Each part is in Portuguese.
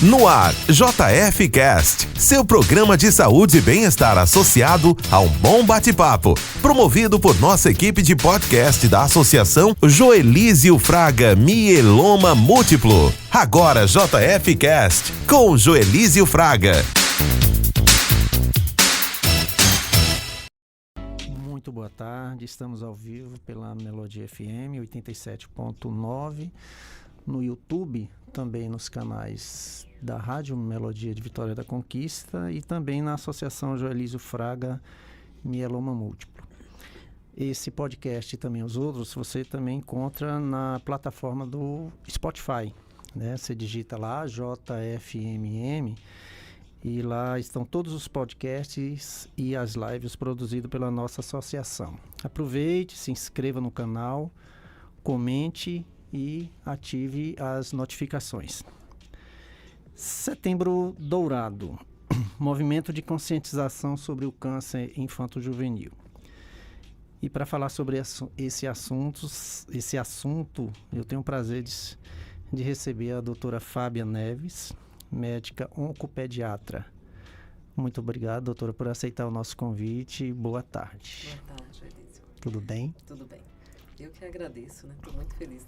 No ar, JF Cast, seu programa de saúde e bem-estar associado a um bom bate-papo, promovido por nossa equipe de podcast da Associação Joelísio Fraga Mieloma Múltiplo. Agora JF Cast, com Joelísio Fraga. Muito boa tarde, estamos ao vivo pela Melodia FM 87.9, no YouTube, também nos canais da Rádio Melodia de Vitória da Conquista e também na Associação Joelísio Fraga Mieloma Múltiplo. Esse podcast e também os outros você também encontra na plataforma do Spotify, né? Você digita lá JFMM e lá estão todos os podcasts e as lives produzidos pela nossa associação. Aproveite, se inscreva no canal, comente e ative as notificações. Setembro Dourado, movimento de conscientização sobre o câncer infanto-juvenil. E para falar sobre esse assunto, eu tenho o prazer de receber a doutora Fábia Neves, médica oncopediatra. Muito obrigado, doutora, por aceitar o nosso convite. Boa tarde. Boa tarde, Elísio. Tudo bem? Tudo bem. Eu que agradeço, né? Estou muito feliz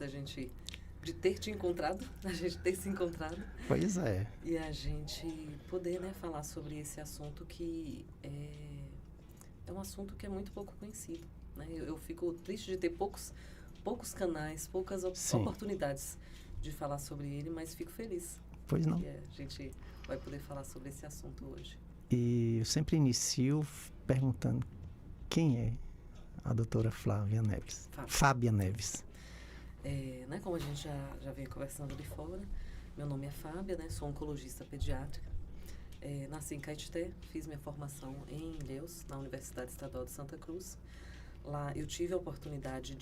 de ter te encontrado, da gente ter se encontrado. Pois é. E a gente poder, né, falar sobre esse assunto que é um assunto que é muito pouco conhecido, né? Eu fico triste de ter poucos canais, poucas oportunidades de falar sobre ele, mas fico feliz. Pois não. E a gente vai poder falar sobre esse assunto hoje. E eu sempre inicio perguntando quem é a doutora Flávia Neves. Fábia Neves. Né, como a gente já veio conversando ali fora, meu nome é Fábia, né, sou oncologista pediátrica. Nasci em Caetité, fiz minha formação em Ilhéus, na Universidade Estadual de Santa Cruz. Lá eu tive a oportunidade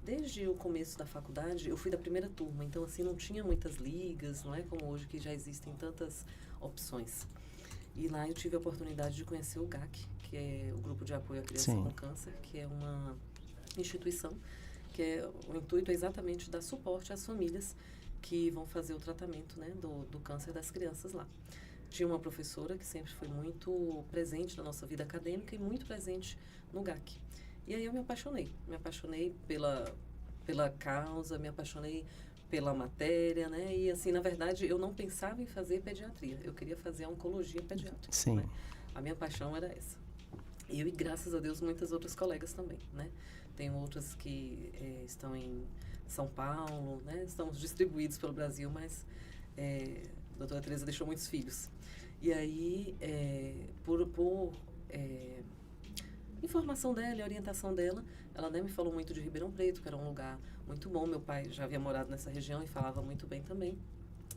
desde o começo da faculdade, eu fui da primeira turma, então assim não tinha muitas ligas, não é como hoje que já existem tantas opções. E lá eu tive a oportunidade de conhecer o GAC, que é o Grupo de Apoio à Criança com Câncer, que é uma instituição que o intuito é exatamente dar suporte às famílias que vão fazer o tratamento, né, do câncer das crianças lá. Tinha uma professora que sempre foi muito presente na nossa vida acadêmica e muito presente no GAC. E aí eu me apaixonei pela causa, me apaixonei pela matéria, né? E assim, na verdade, eu não pensava em fazer pediatria, eu queria fazer a oncologia pediátrica. Sim. Né? A minha paixão era essa. E muitas outras colegas também, né? Tem outras que estão em São Paulo, né? Estamos distribuídos pelo Brasil, mas a doutora Tereza deixou muitos filhos. E aí, por informação dela e orientação dela, ela, né, me falou muito de Ribeirão Preto, que era um lugar muito bom. Meu pai já havia morado nessa região e falava muito bem também.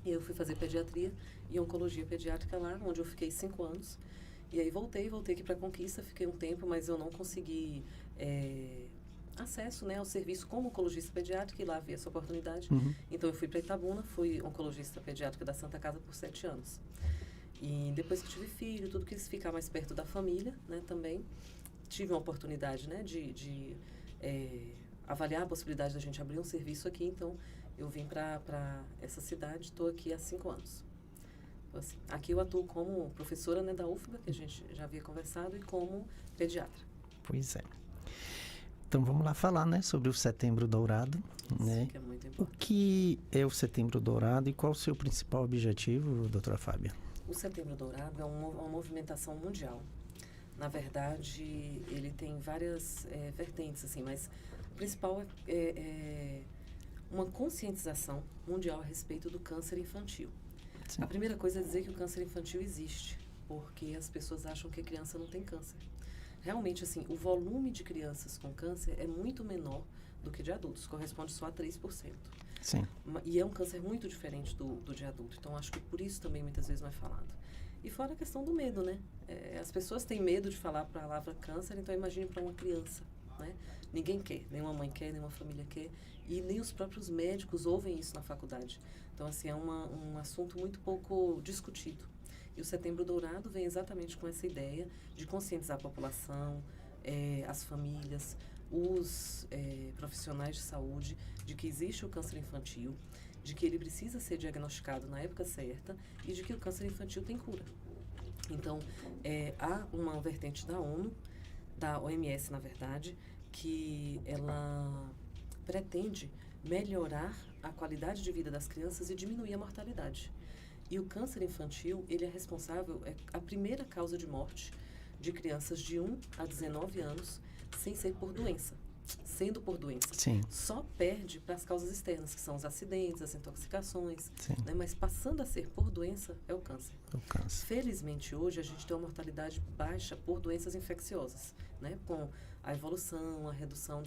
E eu fui fazer pediatria e oncologia pediátrica lá, onde eu fiquei 5 anos. E aí voltei aqui para Conquista, fiquei um tempo, mas eu não consegui acesso, né, ao serviço como oncologista pediátrica, e lá havia essa oportunidade. Uhum. Então eu fui para Itabuna, fui oncologista pediátrica da Santa Casa por 7 anos. E depois que eu tive filho, tudo quis ficar mais perto da família, né, também. Tive uma oportunidade, né, de avaliar a possibilidade da gente abrir um serviço aqui, então eu vim para essa cidade, estou aqui há 5 anos. Então, assim, aqui eu atuo como professora, né, da UFBA, que a gente já havia conversado, e como pediatra. Pois é. Então vamos lá falar, né, sobre o Setembro Dourado, né? Que é muito O importante. que é o Setembro Dourado e qual o seu principal objetivo, doutora Fábia? O Setembro Dourado é uma movimentação mundial. Na verdade, ele tem várias vertentes, assim, mas o principal é uma conscientização mundial a respeito do câncer infantil. Sim. A primeira coisa é dizer que o câncer infantil existe, porque as pessoas acham que a criança não tem câncer. Realmente, assim, o volume de crianças com câncer é muito menor do que de adultos, corresponde só a 3%. Sim. E é um câncer muito diferente do de adulto, então acho que por isso também muitas vezes não é falado. E fora a questão do medo, né? As pessoas têm medo de falar a palavra câncer, então imagine para uma criança, né? Ninguém quer, nenhuma mãe quer, nenhuma família quer, e nem os próprios médicos ouvem isso na faculdade. Então, assim, é um assunto muito pouco discutido. E o Setembro Dourado vem exatamente com essa ideia de conscientizar a população, as famílias, os profissionais de saúde de que existe o câncer infantil, de que ele precisa ser diagnosticado na época certa e de que o câncer infantil tem cura. Então, há uma vertente da ONU, da OMS, na verdade, que ela pretende melhorar a qualidade de vida das crianças e diminuir a mortalidade. E o câncer infantil, ele é responsável, é a primeira causa de morte de crianças de 1 a 19 anos, sem ser por doença. Sendo por doença. Sim. Só perde para as causas externas, que são os acidentes, as intoxicações. Sim. Né? Mas passando a ser por doença, é o câncer. O câncer. Felizmente, hoje, a gente tem uma mortalidade baixa por doenças infecciosas, né? Com a evolução, a redução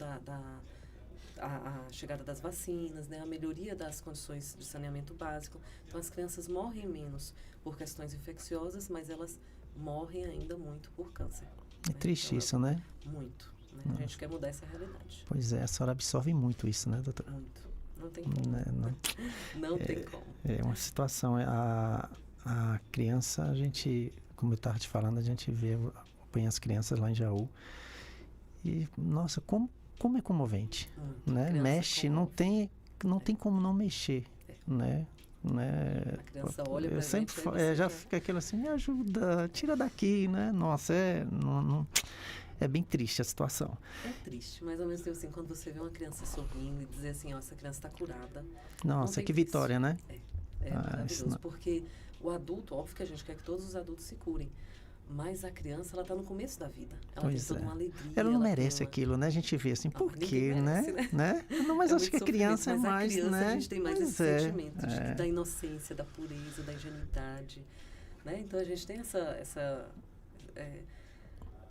a chegada das vacinas, né? A melhoria das condições de saneamento básico. Então, as crianças morrem menos por questões infecciosas, mas elas morrem ainda muito por câncer. É triste isso, né? Muito. Né? A gente quer mudar essa realidade. Pois é, a senhora absorve muito isso, né, doutora? Muito. Não tem como. Não tem como. É uma situação. A criança, a gente, como eu estava te falando, a gente põe as crianças lá em Jaú. E, nossa, como é comovente. Né? Mexe, não tem como não mexer. Né? A criança olha pra eu sempre já fica aquilo assim, me ajuda, tira daqui, né? Nossa, é bem triste a situação. É triste, mas ao mesmo tempo assim, quando você vê uma criança sorrindo e dizer assim, ó, essa criança está curada. Nossa, que vitória, né? É maravilhoso, porque o adulto, óbvio que a gente quer que todos os adultos se curem, mas a criança, ela está no começo da vida. Ela tem toda uma alegria. Ela não merece aquilo, né? A gente vê assim, por quê, merece, né? Não, mas acho que a criança é mais, criança, né? A gente tem mais esse sentimento da inocência, da pureza, da ingenuidade, né? Então a gente tem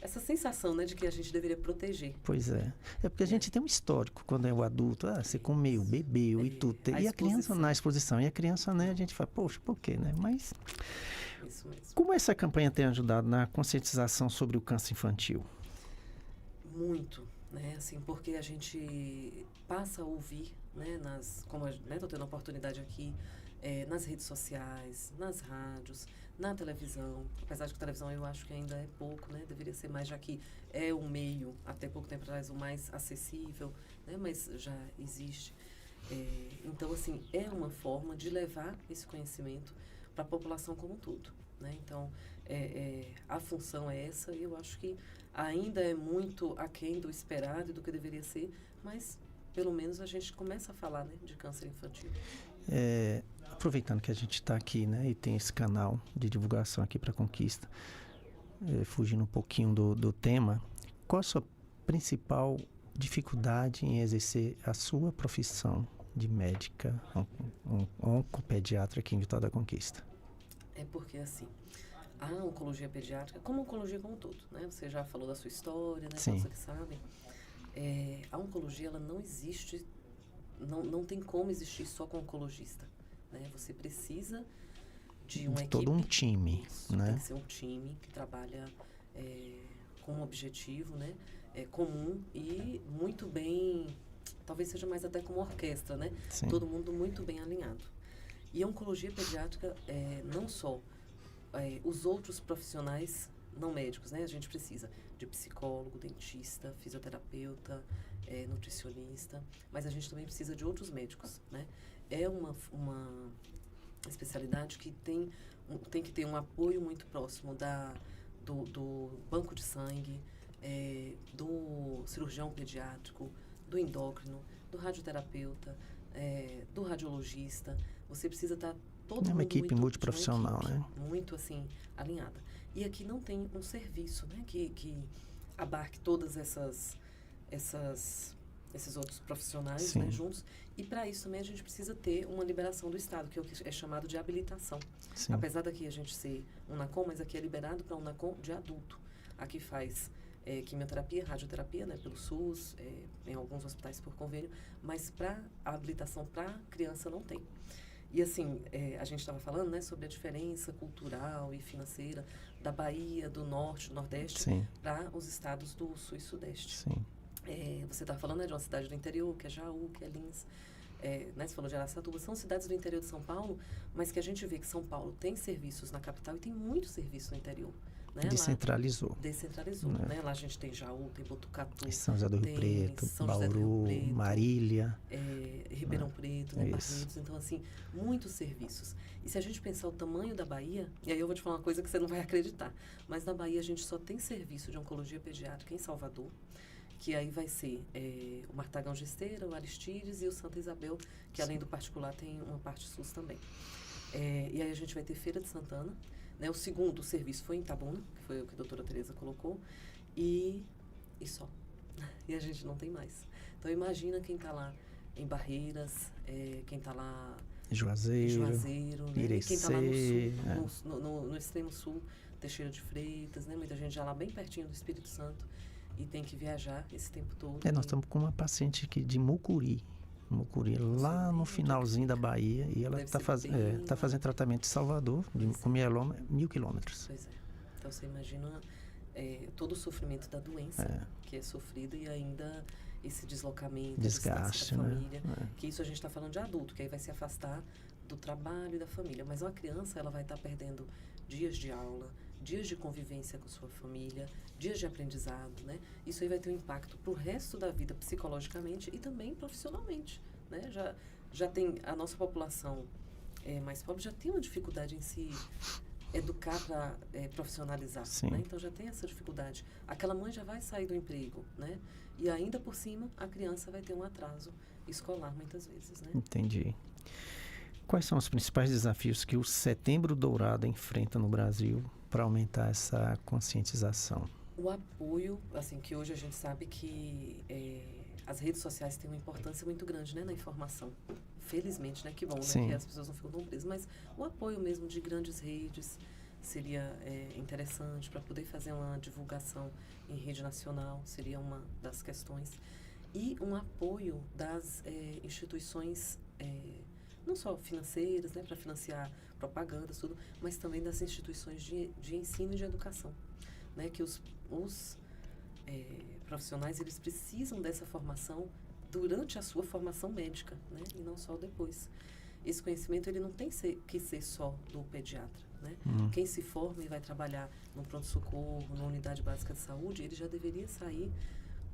essa sensação, né, de que a gente deveria proteger. Pois é. É porque a gente tem um histórico, quando é o adulto, você comeu, bebeu e tudo. E a criança na exposição. E a criança, né, a gente fala, poxa, por quê, né? Mas isso mesmo. Como essa campanha tem ajudado na conscientização sobre o câncer infantil? Muito, né, assim, porque a gente passa a ouvir, né, como estou tendo a oportunidade aqui, nas redes sociais, nas rádios, na televisão, apesar de que a televisão eu acho que ainda é pouco, né? Deveria ser mais, já que é um meio, até pouco tempo atrás, o mais acessível, né? Mas já existe. Então, assim, é uma forma de levar esse conhecimento para a população como um todo, né? Então, a função é essa e eu acho que ainda é muito aquém do esperado e do que deveria ser, mas pelo menos a gente começa a falar, né, de câncer infantil. Aproveitando que a gente está aqui, né, e tem esse canal de divulgação aqui para a Conquista, fugindo um pouquinho do tema, qual a sua principal dificuldade em exercer a sua profissão de médica oncopediatra aqui em Vitória da Conquista? É porque, assim, a oncologia pediátrica, como a oncologia como um todo, né, você já falou da sua história, né, todos que sabem, a oncologia, ela não existe, não tem como existir só com oncologista. Né? Você precisa de uma equipe. Todo um time, né? Tem que ser um time que trabalha com um objetivo, né? Comum e muito bem, talvez seja mais até como orquestra, né? Sim. Todo mundo muito bem alinhado. E a oncologia pediátrica, não só os outros profissionais não médicos, né? A gente precisa de psicólogo, dentista, fisioterapeuta, nutricionista, mas a gente também precisa de outros médicos, né? É uma especialidade que tem que ter um apoio muito próximo do banco de sangue, do cirurgião pediátrico, do endócrino, do radioterapeuta, do radiologista. Você precisa estar todo mundo uma equipe multiprofissional, né? Muito assim alinhada. E aqui não tem um serviço, né, que abarque todas esses outros profissionais, né, juntos. E para isso também a gente precisa ter uma liberação do Estado, que é o que é chamado de habilitação. Sim. Apesar daqui a gente ser UNACOM, mas aqui é liberado para UNACOM de adulto. Aqui faz quimioterapia, radioterapia, né, pelo SUS, em alguns hospitais por convênio, mas para a habilitação para criança não tem. E assim, a gente estava falando, né, sobre a diferença cultural e financeira da Bahia, do Norte, do Nordeste, para os estados do Sul e Sudeste. Sim. Você está falando, né, de uma cidade do interior, que é Jaú, que é Lins, né, você falou de Araçatuba, são cidades do interior de São Paulo, mas que a gente vê que São Paulo tem serviços na capital e tem muito serviço no interior. né? Descentralizou. Descentralizou, né? Lá a gente tem Jaú, tem Botucatu, São José do Rio Preto, Bauru, Marília, Ribeirão Preto, né? Barretos. Então, assim, muitos serviços. E se a gente pensar o tamanho da Bahia, e aí eu vou te falar uma coisa que você não vai acreditar, mas na Bahia a gente só tem serviço de oncologia pediátrica em Salvador, que aí vai ser o Martagão Gesteira, o Aristides e o Santa Isabel, que além do particular tem uma parte SUS também. E aí a gente vai ter Feira de Santana, né? O segundo serviço foi em Itabuna, que foi o que a doutora Tereza colocou, e só. E a gente não tem mais. Então imagina quem está lá em Barreiras, quem está lá Juazeiro, né? Quem está lá no sul, no extremo sul, Teixeira de Freitas, né? Muita gente já lá bem pertinho do Espírito Santo e tem que viajar esse tempo todo. Nós estamos com uma paciente aqui de Mucuri, lá no finalzinho da Bahia, e ela está fazendo tratamento em Salvador, com mieloma, 1.000 quilômetros. Pois é. Então você imagina todo o sofrimento da doença que é sofrida e ainda esse deslocamento, desgaste da família, que isso a gente está falando de adulto, que aí vai se afastar do trabalho e da família. Mas uma criança, ela vai estar perdendo dias de aula, dias de convivência com sua família, dias de aprendizado, né? Isso aí vai ter um impacto para o resto da vida, psicologicamente e também profissionalmente, né? Já tem a nossa população mais pobre, já tem uma dificuldade em se educar para profissionalizar, né? Então já tem essa dificuldade. Aquela mãe já vai sair do emprego, né? E ainda por cima, a criança vai ter um atraso escolar muitas vezes, né? Entendi. Quais são os principais desafios que o Setembro Dourado enfrenta no Brasil para aumentar essa conscientização? O apoio, assim, que hoje a gente sabe que as redes sociais têm uma importância muito grande, né, na informação. Felizmente, né, que bom, né, que as pessoas não ficam tão presas, mas o apoio mesmo de grandes redes seria interessante para poder fazer uma divulgação em rede nacional, seria uma das questões. E um apoio das instituições não só financeiras, né, para financiar propagandas, tudo, mas também das instituições de ensino e de educação, né, que os profissionais, eles precisam dessa formação durante a sua formação médica, né, e não só depois. Esse conhecimento, ele não tem que ser só do pediatra, né? Quem se forma e vai trabalhar no pronto-socorro, na unidade básica de saúde, ele já deveria sair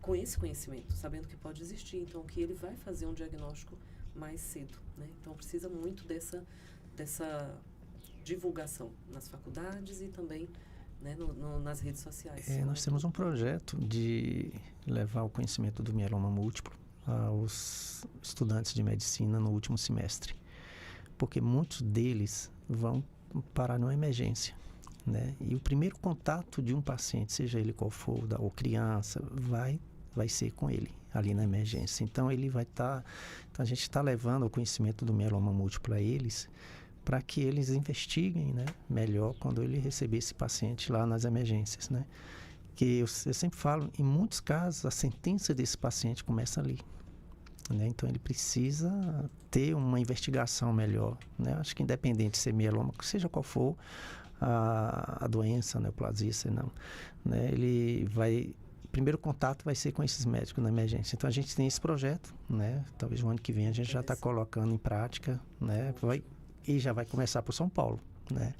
com esse conhecimento, sabendo que pode existir, então que ele vai fazer um diagnóstico mais cedo, né? Então precisa muito dessa divulgação nas faculdades e também, né, nas redes sociais. Nós temos um projeto de levar o conhecimento do mieloma múltiplo aos estudantes de medicina no último semestre, porque muitos deles vão parar numa emergência, né? E o primeiro contato de um paciente, seja ele qual for, ou criança, vai ser com ele ali na emergência. Então ele vai estar, então a gente está levando o conhecimento do mieloma múltiplo a eles, para que eles investiguem, né, melhor quando ele receber esse paciente lá nas emergências, né? Que eu sempre falo, em muitos casos a sentença desse paciente começa ali, né? Então ele precisa ter uma investigação melhor, né? Acho que independente de ser mieloma, seja qual for a doença, neoplasia, não, né? Ele vai, o primeiro contato vai ser com esses médicos na emergência. Então a gente tem esse projeto, né? Talvez no ano que vem a gente já está colocando em prática, né? E já vai começar por São Paulo, né?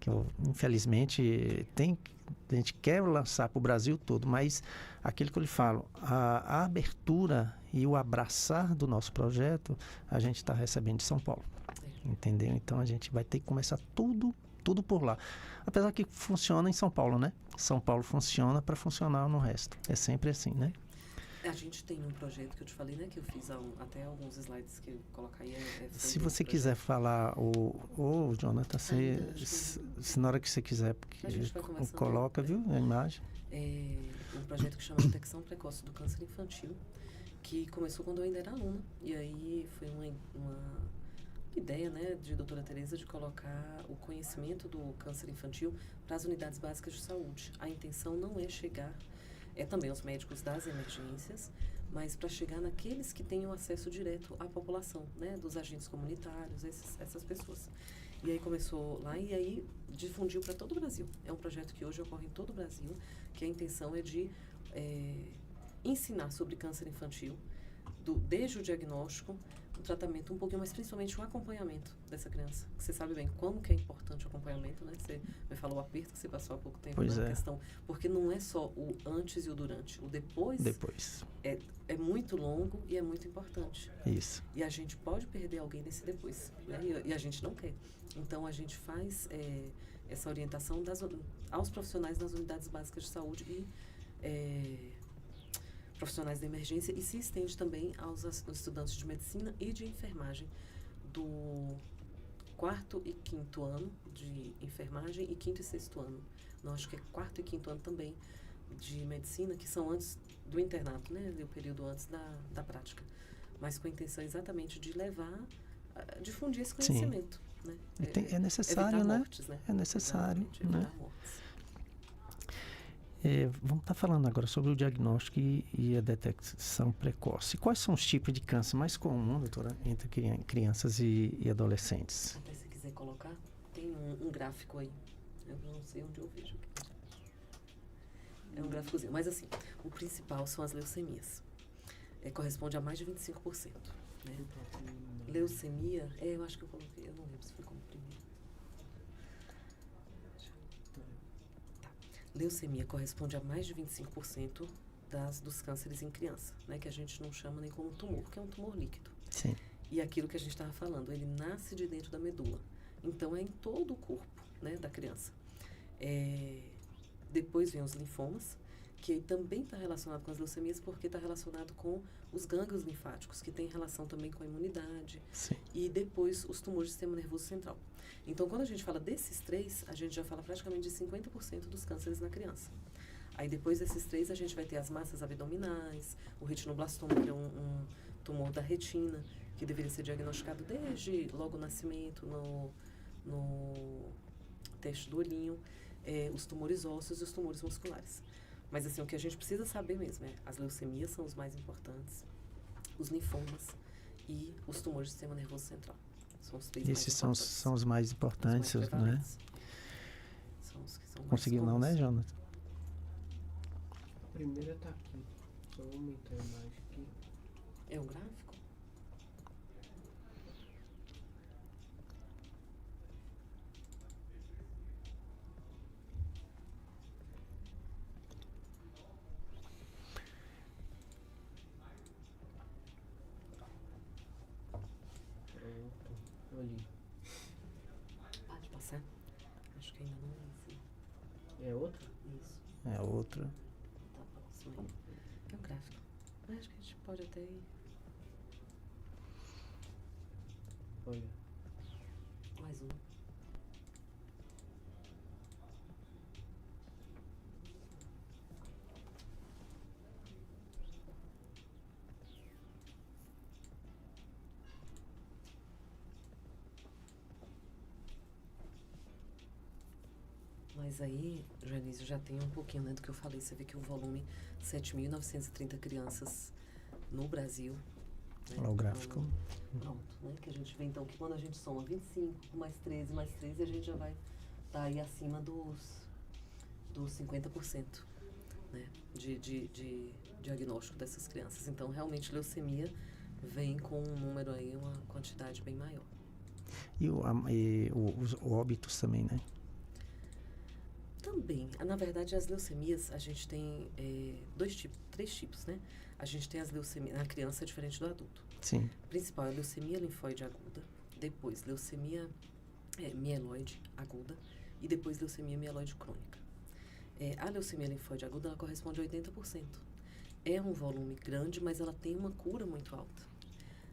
Que infelizmente a gente quer lançar para o Brasil todo, mas aquilo que eu lhe falo, a abertura e o abraçar do nosso projeto, a gente está recebendo de São Paulo, entendeu? Então a gente vai ter que começar tudo por lá. Apesar que funciona em São Paulo, né? São Paulo funciona para funcionar no resto. É sempre assim, né? A gente tem um projeto que eu te falei, né? Que eu fiz até alguns slides que eu coloquei aí. Se você quiser falar, Jonathan, se na hora que você quiser, porque coloca, viu, a imagem. Um projeto que chama Detecção Precoce do Câncer Infantil, que começou quando eu ainda era aluna. E aí foi uma ideia, né, de doutora Tereza de colocar o conhecimento do câncer infantil para as unidades básicas de saúde. A intenção não é chegar... também os médicos das emergências, mas para chegar naqueles que tenham acesso direto à população, né, dos agentes comunitários, essas pessoas. E aí começou lá e aí difundiu para todo o Brasil. É um projeto que hoje ocorre em todo o Brasil, que a intenção é de ensinar sobre câncer infantil, desde o diagnóstico, o tratamento um pouquinho, mas principalmente o acompanhamento dessa criança. Você sabe bem como que é importante o acompanhamento, né? Você me falou o aperto que você passou há pouco tempo, Pois na é. questão, porque não é só o antes e o durante, o depois é muito longo e é muito importante. Isso. E a gente pode perder alguém nesse depois, né? E a gente não quer. Então, a gente faz essa orientação aos profissionais das unidades básicas de saúde e profissionais da emergência, e se estende também aos estudantes de medicina e de enfermagem do 4º e 5º ano de enfermagem e 5º e 6º ano. Não, acho que é 4º e 5º ano também de medicina, que são antes do internato, né? O período antes da prática. Mas com a intenção exatamente de levar, difundir esse conhecimento. Né? É necessário, evitar né? mortes, né? É necessário, evitar né? mortes. Vamos estar falando agora sobre o diagnóstico e a detecção precoce. Quais são os tipos de câncer mais comuns, doutora, entre crianças e adolescentes? Até se quiser colocar, tem um gráfico aí. Eu não sei onde eu vejo. É um gráficozinho. Mas assim, o principal são as leucemias. Corresponde a mais de 25%. Né? Leucemia, eu acho que eu coloquei, eu não lembro se foi como primeiro. Leucemia corresponde a mais de 25% dos cânceres em criança, né? Que a gente não chama nem como tumor, que é um tumor líquido. Sim. E aquilo que a gente estava falando, ele nasce de dentro da medula. Então, é em todo o corpo, né, da criança. Depois vem os linfomas, que também está relacionado com as leucemias, porque está relacionado com os gânglios linfáticos, que tem relação também com a imunidade. Sim. E depois os tumores do sistema nervoso central. Então, quando a gente fala desses três, a gente já fala praticamente de 50% dos cânceres na criança. Aí, depois desses três, a gente vai ter as massas abdominais, o retinoblastoma, que é um tumor da retina, que deveria ser diagnosticado desde logo o nascimento, no teste do olhinho, os tumores ósseos e os tumores musculares. Mas, assim, o que a gente precisa saber mesmo as leucemias são os mais importantes, os linfomas e os tumores do sistema nervoso central. São os três Esses mais são os mais importantes, os mais né? prevalentes. São os que são mais Conseguiu não, né, comuns. Jonathan? A primeira tá aqui. Só vou aumentar a imagem aqui. É um gráfico? Pronto. Ali. Pode passar? Acho que ainda não é esse. É outra? Isso. É outra. Tá próximo aí. É um gráfico. Mas acho que a gente pode até ir. Olha. Mais um. Mas aí, Joanísio, já tem um pouquinho, né, do que eu falei. Você vê que o volume 7.930 crianças no Brasil. Né, Olha o gráfico. Pronto, né, que a gente vê então que quando a gente soma 25, mais 13, a gente já vai estar aí acima dos 50%, né, de diagnóstico dessas crianças. Então, realmente, leucemia vem com um número aí, uma quantidade bem maior. E os óbitos também, né? Também. Na verdade, as leucemias, a gente tem três tipos, né? A gente tem as leucemias, na criança é diferente do adulto. Sim. O principal é a leucemia linfóide aguda, depois leucemia mieloide aguda e depois leucemia mieloide crônica. A leucemia linfóide aguda, ela corresponde a 80%. É um volume grande, mas ela tem uma cura muito alta.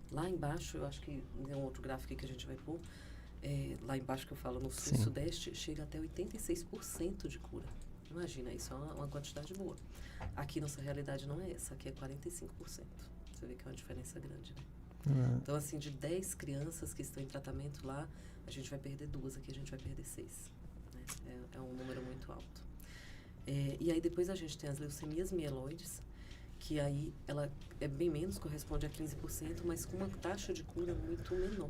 Lá embaixo, eu acho que tem um outro gráfico que a gente vai pôr, lá embaixo que eu falo, no sul e sudeste, chega até 86% de cura. Imagina, isso é uma quantidade boa. Aqui nossa realidade não é essa, aqui é 45%. Você vê que é uma diferença grande, né? Então, assim, de 10 crianças que estão em tratamento lá, a gente vai perder 2, aqui a gente vai perder 6. Né? É um número muito alto. E aí depois a gente tem as leucemias mieloides, que aí ela é bem menos, corresponde a 15%, mas com uma taxa de cura muito menor.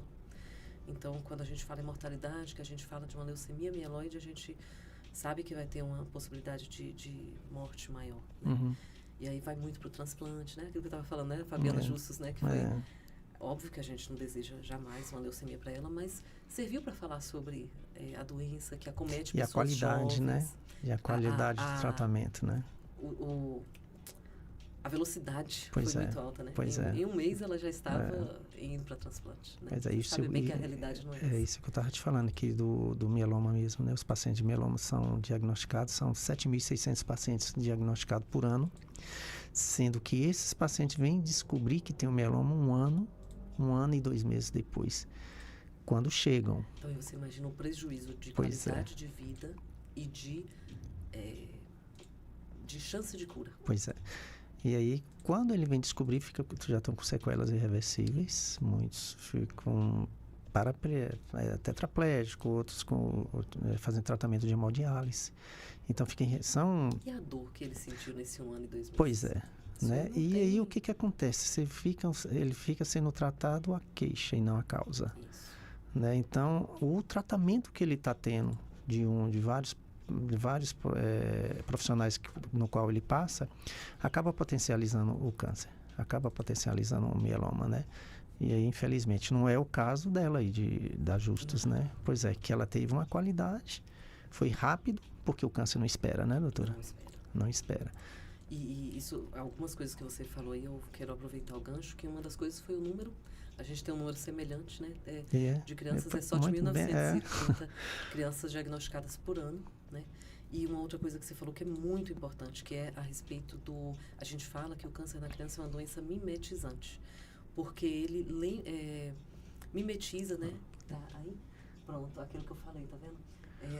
Então, quando a gente fala em mortalidade, que a gente fala de uma leucemia mieloide, a gente sabe que vai ter uma possibilidade de morte maior, né? Uhum. E aí vai muito para o transplante, né? Aquilo que eu estava falando, né? Fabiana Justus, né? Que foi Óbvio que a gente não deseja jamais uma leucemia para ela, mas serviu para falar sobre a doença que acomete E a pessoas qualidade, jovens, né? E a qualidade de tratamento, né? A velocidade Pois foi é, muito alta, né? pois é. Em um mês ela já estava indo para transplante, né? Mas é isso, Sabe bem que a realidade não é essa. isso que eu estava te falando aqui do mieloma mesmo, né? Os pacientes de mieloma são diagnosticados, são 7.600 pacientes diagnosticados por ano, sendo que esses pacientes vêm descobrir que tem o mieloma um ano e 2 meses depois, quando chegam. Então você imagina o prejuízo de Pois qualidade de vida e de chance de cura. Pois é. E aí, quando ele vem descobrir, já estão com sequelas irreversíveis, muitos ficam tetraplégicos, outros fazem tratamento de hemodiálise. Então, são... E a dor que ele sentiu nesse 1 ano e 2 meses? Pois é. Né? E aí, o que acontece? Ele fica sendo tratado a queixa e não a causa. Isso. Né? Então, o tratamento que ele está tendo de vários profissionais no qual ele passa, acaba potencializando o câncer, acaba potencializando o mieloma, né? E aí, infelizmente, não é o caso dela aí, da Justus, né? Pois é, que ela teve uma qualidade, foi rápido, porque o câncer não espera, né, doutora? Não espera. Não espera. E isso, algumas coisas que você falou aí, eu quero aproveitar o gancho, que uma das coisas foi o número. A gente tem um número semelhante, né? De crianças, é só de 1.930 crianças diagnosticadas por ano, né? E uma outra coisa que você falou que é muito importante, que é a respeito a gente fala que o câncer na criança é uma doença mimetizante, porque ele mimetiza, né? Tá aí? Pronto, aquilo que eu falei, tá vendo?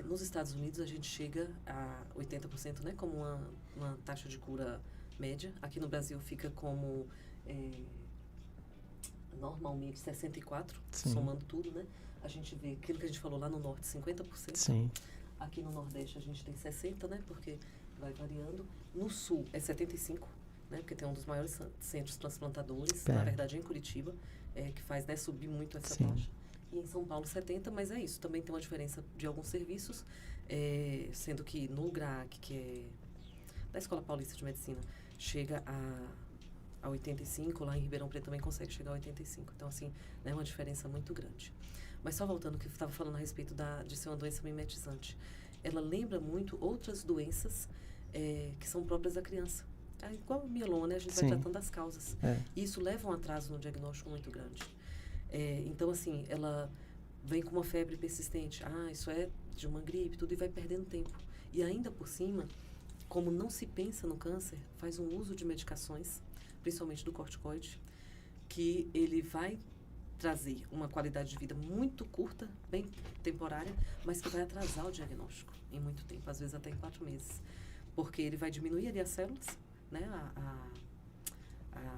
Nos Estados Unidos, a gente chega a 80%, né? Como uma taxa de cura média. Aqui no Brasil fica como... normalmente 64%, Sim. somando tudo, né? A gente vê aquilo que a gente falou lá no norte, 50%. Sim. Aqui no Nordeste a gente tem 60%, né? Porque vai variando. No Sul é 75%, né? Porque tem um dos maiores centros transplantadores, na verdade em Curitiba, que faz, né, subir muito essa Sim. taxa. E em São Paulo 70%, mas é isso. Também tem uma diferença de alguns serviços, sendo que no GRAAC, que é da Escola Paulista de Medicina, chega a 85%, lá em Ribeirão Preto também consegue chegar a 85%. Então, assim, é uma diferença muito grande. Mas só voltando ao que eu estava falando a respeito de ser uma doença mimetizante. Ela lembra muito outras doenças que são próprias da criança. Igual o mieloma, né? A gente vai tratando as causas. E isso leva a um atraso no diagnóstico muito grande. Então, assim, ela vem com uma febre persistente. Isso é de uma gripe, tudo, e vai perdendo tempo. E ainda por cima, como não se pensa no câncer, faz um uso de medicações, principalmente do corticoide, que ele vai trazer uma qualidade de vida muito curta, bem temporária, mas que vai atrasar o diagnóstico em muito tempo, às vezes até em 4 meses. Porque ele vai diminuir ali as células, né,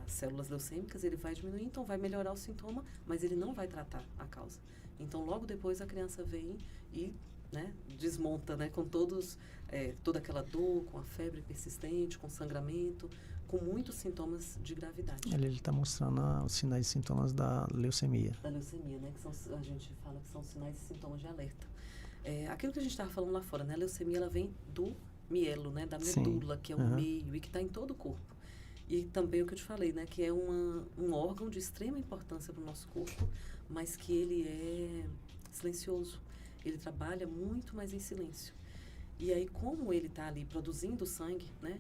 as células leucêmicas, ele vai diminuir, então vai melhorar o sintoma, mas ele não vai tratar a causa. Então, logo depois, a criança vem e, né, desmonta, né, com toda aquela dor, com a febre persistente, com sangramento, com muitos sintomas de gravidade. Ele está mostrando os sinais e sintomas da leucemia. Da leucemia, né? A gente fala que são sinais e sintomas de alerta. Aquilo que a gente estava falando lá fora, né? A leucemia, ela vem do mielo, né? Da medula, que é o meio e que está em todo o corpo. E também o que eu te falei, né? Que é um órgão de extrema importância para o nosso corpo, mas que ele é silencioso. Ele trabalha muito mais em silêncio. E aí, como ele está ali produzindo sangue, né?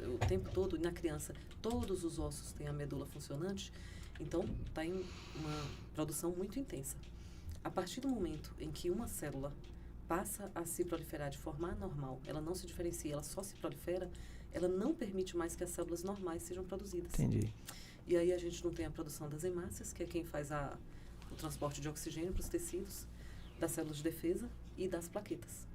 O tempo todo, e na criança todos os ossos têm a medula funcionante, então está em uma produção muito intensa. A partir do momento em que uma célula passa a se proliferar de forma anormal, ela não se diferencia, ela só se prolifera, ela não permite mais que as células normais sejam produzidas. Entendi. E aí a gente não tem a produção das hemácias, que é quem faz o transporte de oxigênio para os tecidos, das células de defesa e das plaquetas.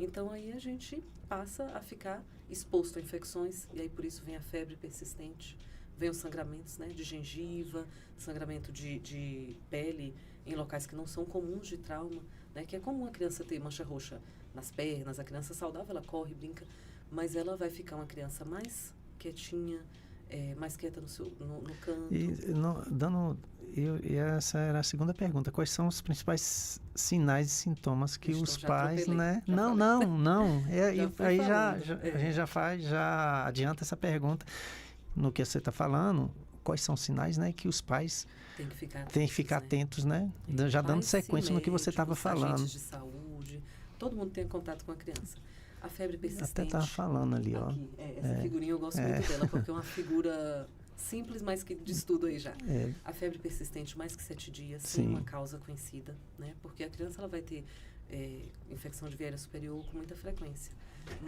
Então, aí a gente passa a ficar exposto a infecções, e aí por isso vem a febre persistente, vem os sangramentos, né, de gengiva, sangramento de pele em locais que não são comuns de trauma, né, que é comum a criança ter mancha roxa nas pernas, a criança saudável, ela corre, brinca, mas ela vai ficar uma criança mais quietinha, mais quieta no canto. E essa era a segunda pergunta. Quais são os principais sinais e sintomas que os pais, né? Não. Aí a gente já adianta essa pergunta no que você está falando. quais são os sinais, né, que os pais Tem que ficar atentos, né? Já dando Pais, sequência no que você estava médicos, falando. agentes de saúde, todo mundo tem contato com a criança. A febre persistente. Até estava falando ali, ó. Aqui, essa figurinha eu gosto muito dela, porque é uma figura simples, mas que diz tudo aí já. A febre persistente, mais que 7 dias, sem uma causa conhecida, né? Porque a criança ela vai ter infecção de via aérea superior com muita frequência.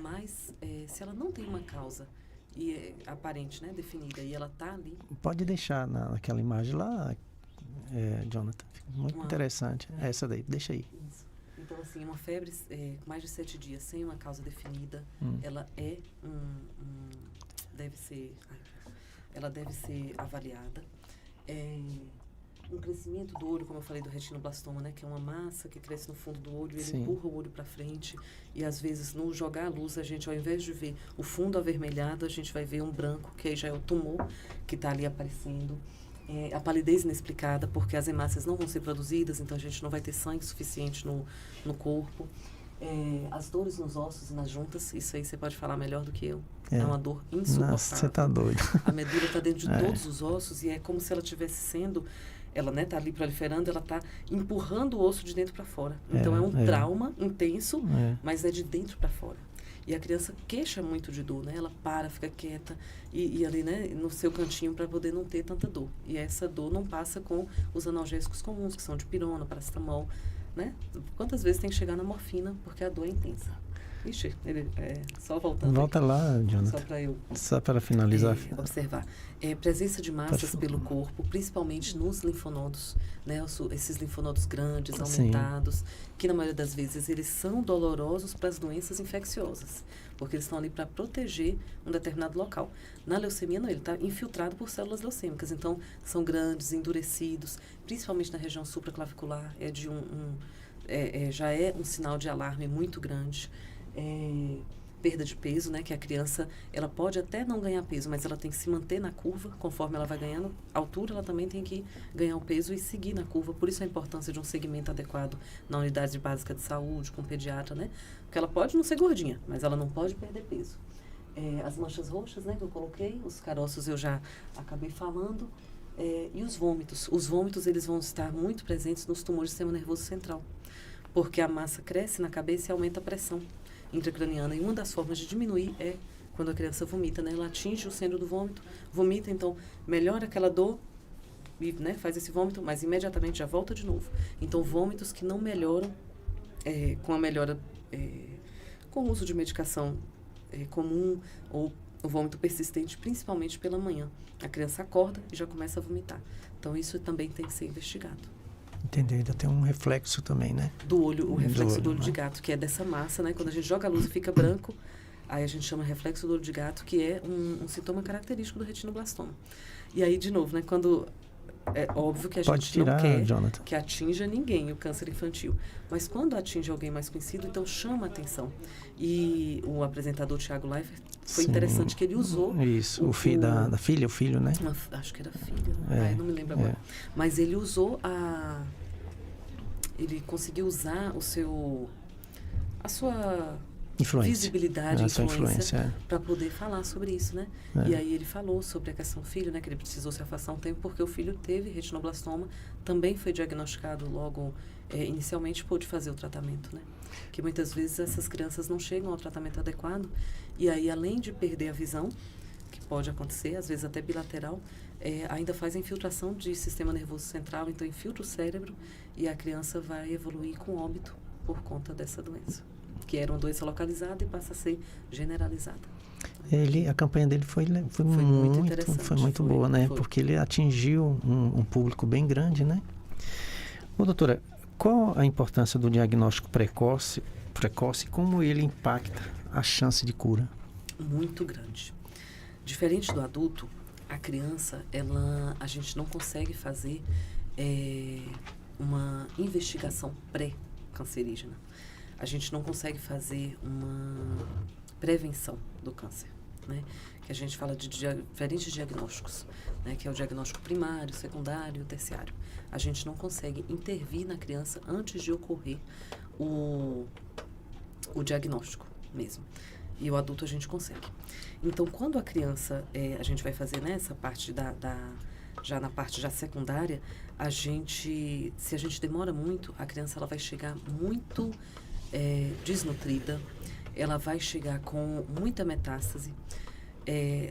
Mas, se ela não tem uma causa aparente, né, definida, e ela está ali... Pode deixar naquela imagem lá, Jonathan. Muito interessante. Essa daí, deixa aí. Isso. Então, assim, uma febre mais de 7 dias sem uma causa definida, ela ela deve ser avaliada. Um crescimento do olho, como eu falei do retinoblastoma, né, que é uma massa que cresce no fundo do olho, ele empurra o olho para frente, e às vezes no jogar a luz, a gente, ao invés de ver o fundo avermelhado, a gente vai ver um branco, que aí já é o tumor que está ali aparecendo. A palidez inexplicada, porque as hemácias não vão ser produzidas, então a gente não vai ter sangue suficiente no corpo. As dores nos ossos e nas juntas, isso aí você pode falar melhor do que eu. É uma dor insuportável. Nossa, você tá doido. A medula está dentro de todos os ossos, e é como se ela estivesse sendo... Ela, né, tá ali proliferando, ela tá empurrando o osso de dentro para fora. Então, é um trauma intenso, mas é de dentro para fora. E a criança queixa muito de dor, né? Ela fica quieta e ali, né, no seu cantinho para poder não ter tanta dor. E essa dor não passa com os analgésicos comuns, que são dipirona, paracetamol, né? Quantas vezes tem que chegar na morfina, porque a dor é intensa. Ixi, só voltando. Volta aqui, lá, Jonathan. Só para finalizar. Observar. Presença de massas pelo corpo, principalmente nos linfonodos, né? Esses linfonodos grandes, aumentados, que na maioria das vezes eles são dolorosos para as doenças infecciosas, porque eles estão ali para proteger um determinado local. Na leucemia, não, ele está infiltrado por células leucêmicas, então são grandes, endurecidos, principalmente na região supraclavicular, já é um sinal de alarme muito grande. Perda de peso, né, que a criança, ela pode até não ganhar peso, mas ela tem que se manter na curva, conforme ela vai ganhando altura, ela também tem que ganhar o peso e seguir na curva. Por isso a importância de um segmento adequado na unidade básica de saúde, com o pediatra, né, porque ela pode não ser gordinha, mas ela não pode perder peso. As manchas roxas, né, que eu coloquei, os caroços eu já acabei falando, e os vômitos, eles vão estar muito presentes nos tumores do sistema nervoso central, porque a massa cresce na cabeça e aumenta a pressão intracraniana, e uma das formas de diminuir é quando a criança vomita, né? Ela atinge o centro do vômito, vomita, então melhora aquela dor e, né, faz esse vômito, mas imediatamente já volta de novo. Então, vômitos que não melhoram com a melhora, com o uso de medicação comum, ou o vômito persistente, principalmente pela manhã. A criança acorda e já começa a vomitar. Então, isso também tem que ser investigado. Entendeu? Ainda tem um reflexo também, né? Do olho, o reflexo do olho de gato, que é dessa massa, né? Quando a gente joga a luz e fica branco, aí a gente chama reflexo do olho de gato, que é um sintoma característico do retinoblastoma. E aí, de novo, né? Quando... É óbvio que a gente não quer, Jonathan, que atinja ninguém o câncer infantil. Mas quando atinge alguém mais conhecido, então chama a atenção. E o apresentador Thiago Leifert, foi interessante que ele usou... Isso, o filho da filha, o filho, né? Acho que era filha, não me lembro agora. Mas ele usou ele conseguiu usar a sua... visibilidade, influência para poder falar sobre isso, né? E aí ele falou sobre a questão do filho, né? Que ele precisou se afastar um tempo porque o filho teve retinoblastoma, também foi diagnosticado logo, inicialmente pôde fazer o tratamento, né? Que muitas vezes essas crianças não chegam ao tratamento adequado e aí, além de perder a visão, que pode acontecer, às vezes até bilateral, ainda faz a infiltração de sistema nervoso central, então infiltra o cérebro e a criança vai evoluir com óbito por conta dessa doença, que era uma doença localizada e passa a ser generalizada. A campanha dele foi muito interessante. Foi muito boa, né? Porque ele atingiu um público bem grande, né? Ô, doutora, qual a importância do diagnóstico precoce, como ele impacta a chance de cura? Muito grande. Diferente do adulto, a criança, a gente não consegue fazer uma investigação pré-cancerígena. A gente não consegue fazer uma prevenção do câncer, né? Que a gente fala de diferentes diagnósticos, né? Que é o diagnóstico primário, secundário, terciário. A gente não consegue intervir na criança antes de ocorrer o diagnóstico mesmo. E o adulto a gente consegue. Então, quando a criança, a gente vai fazer essa parte já na parte já secundária, se a gente demora muito, a criança ela vai chegar muito desnutrida, ela vai chegar com muita metástase.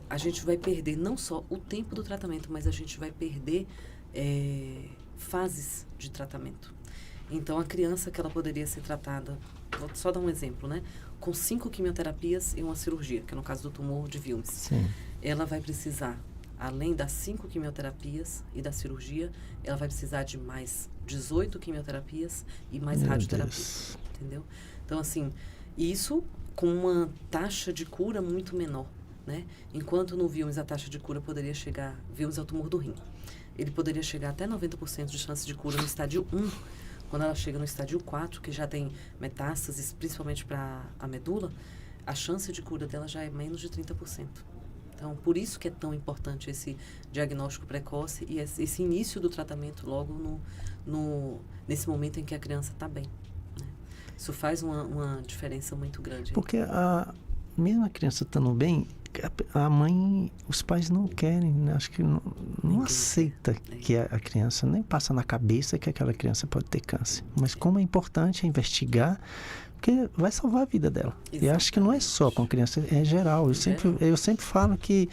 A gente vai perder não só o tempo do tratamento, mas a gente vai perder fases de tratamento. Então, a criança que ela poderia ser tratada, vou só dar um exemplo, né? Com 5 quimioterapias e uma cirurgia, que é no caso do tumor de Wilms. Sim. Ela vai precisar, além das 5 quimioterapias e da cirurgia, ela vai precisar de mais 18 quimioterapias e mais radioterapias. Entendeu? Então, assim, isso com uma taxa de cura muito menor, né? Enquanto no Wilms a taxa de cura poderia chegar, Wilms é o tumor do rim, ele poderia chegar até 90% de chance de cura no estádio 1. Quando ela chega no estádio 4, que já tem metástases, principalmente para a medula, a chance de cura dela já é menos de 30%. Então, por isso que é tão importante esse diagnóstico precoce e esse início do tratamento logo nesse momento em que a criança está bem, né? Isso faz uma diferença muito grande. Porque mesmo a criança estando bem, a mãe, os pais não querem, né? Acho que não aceita que a criança, nem passa na cabeça que aquela criança pode ter câncer. Mas como é importante investigar, porque vai salvar a vida dela. Exatamente. E acho que não é só com criança, é geral. Eu sempre falo que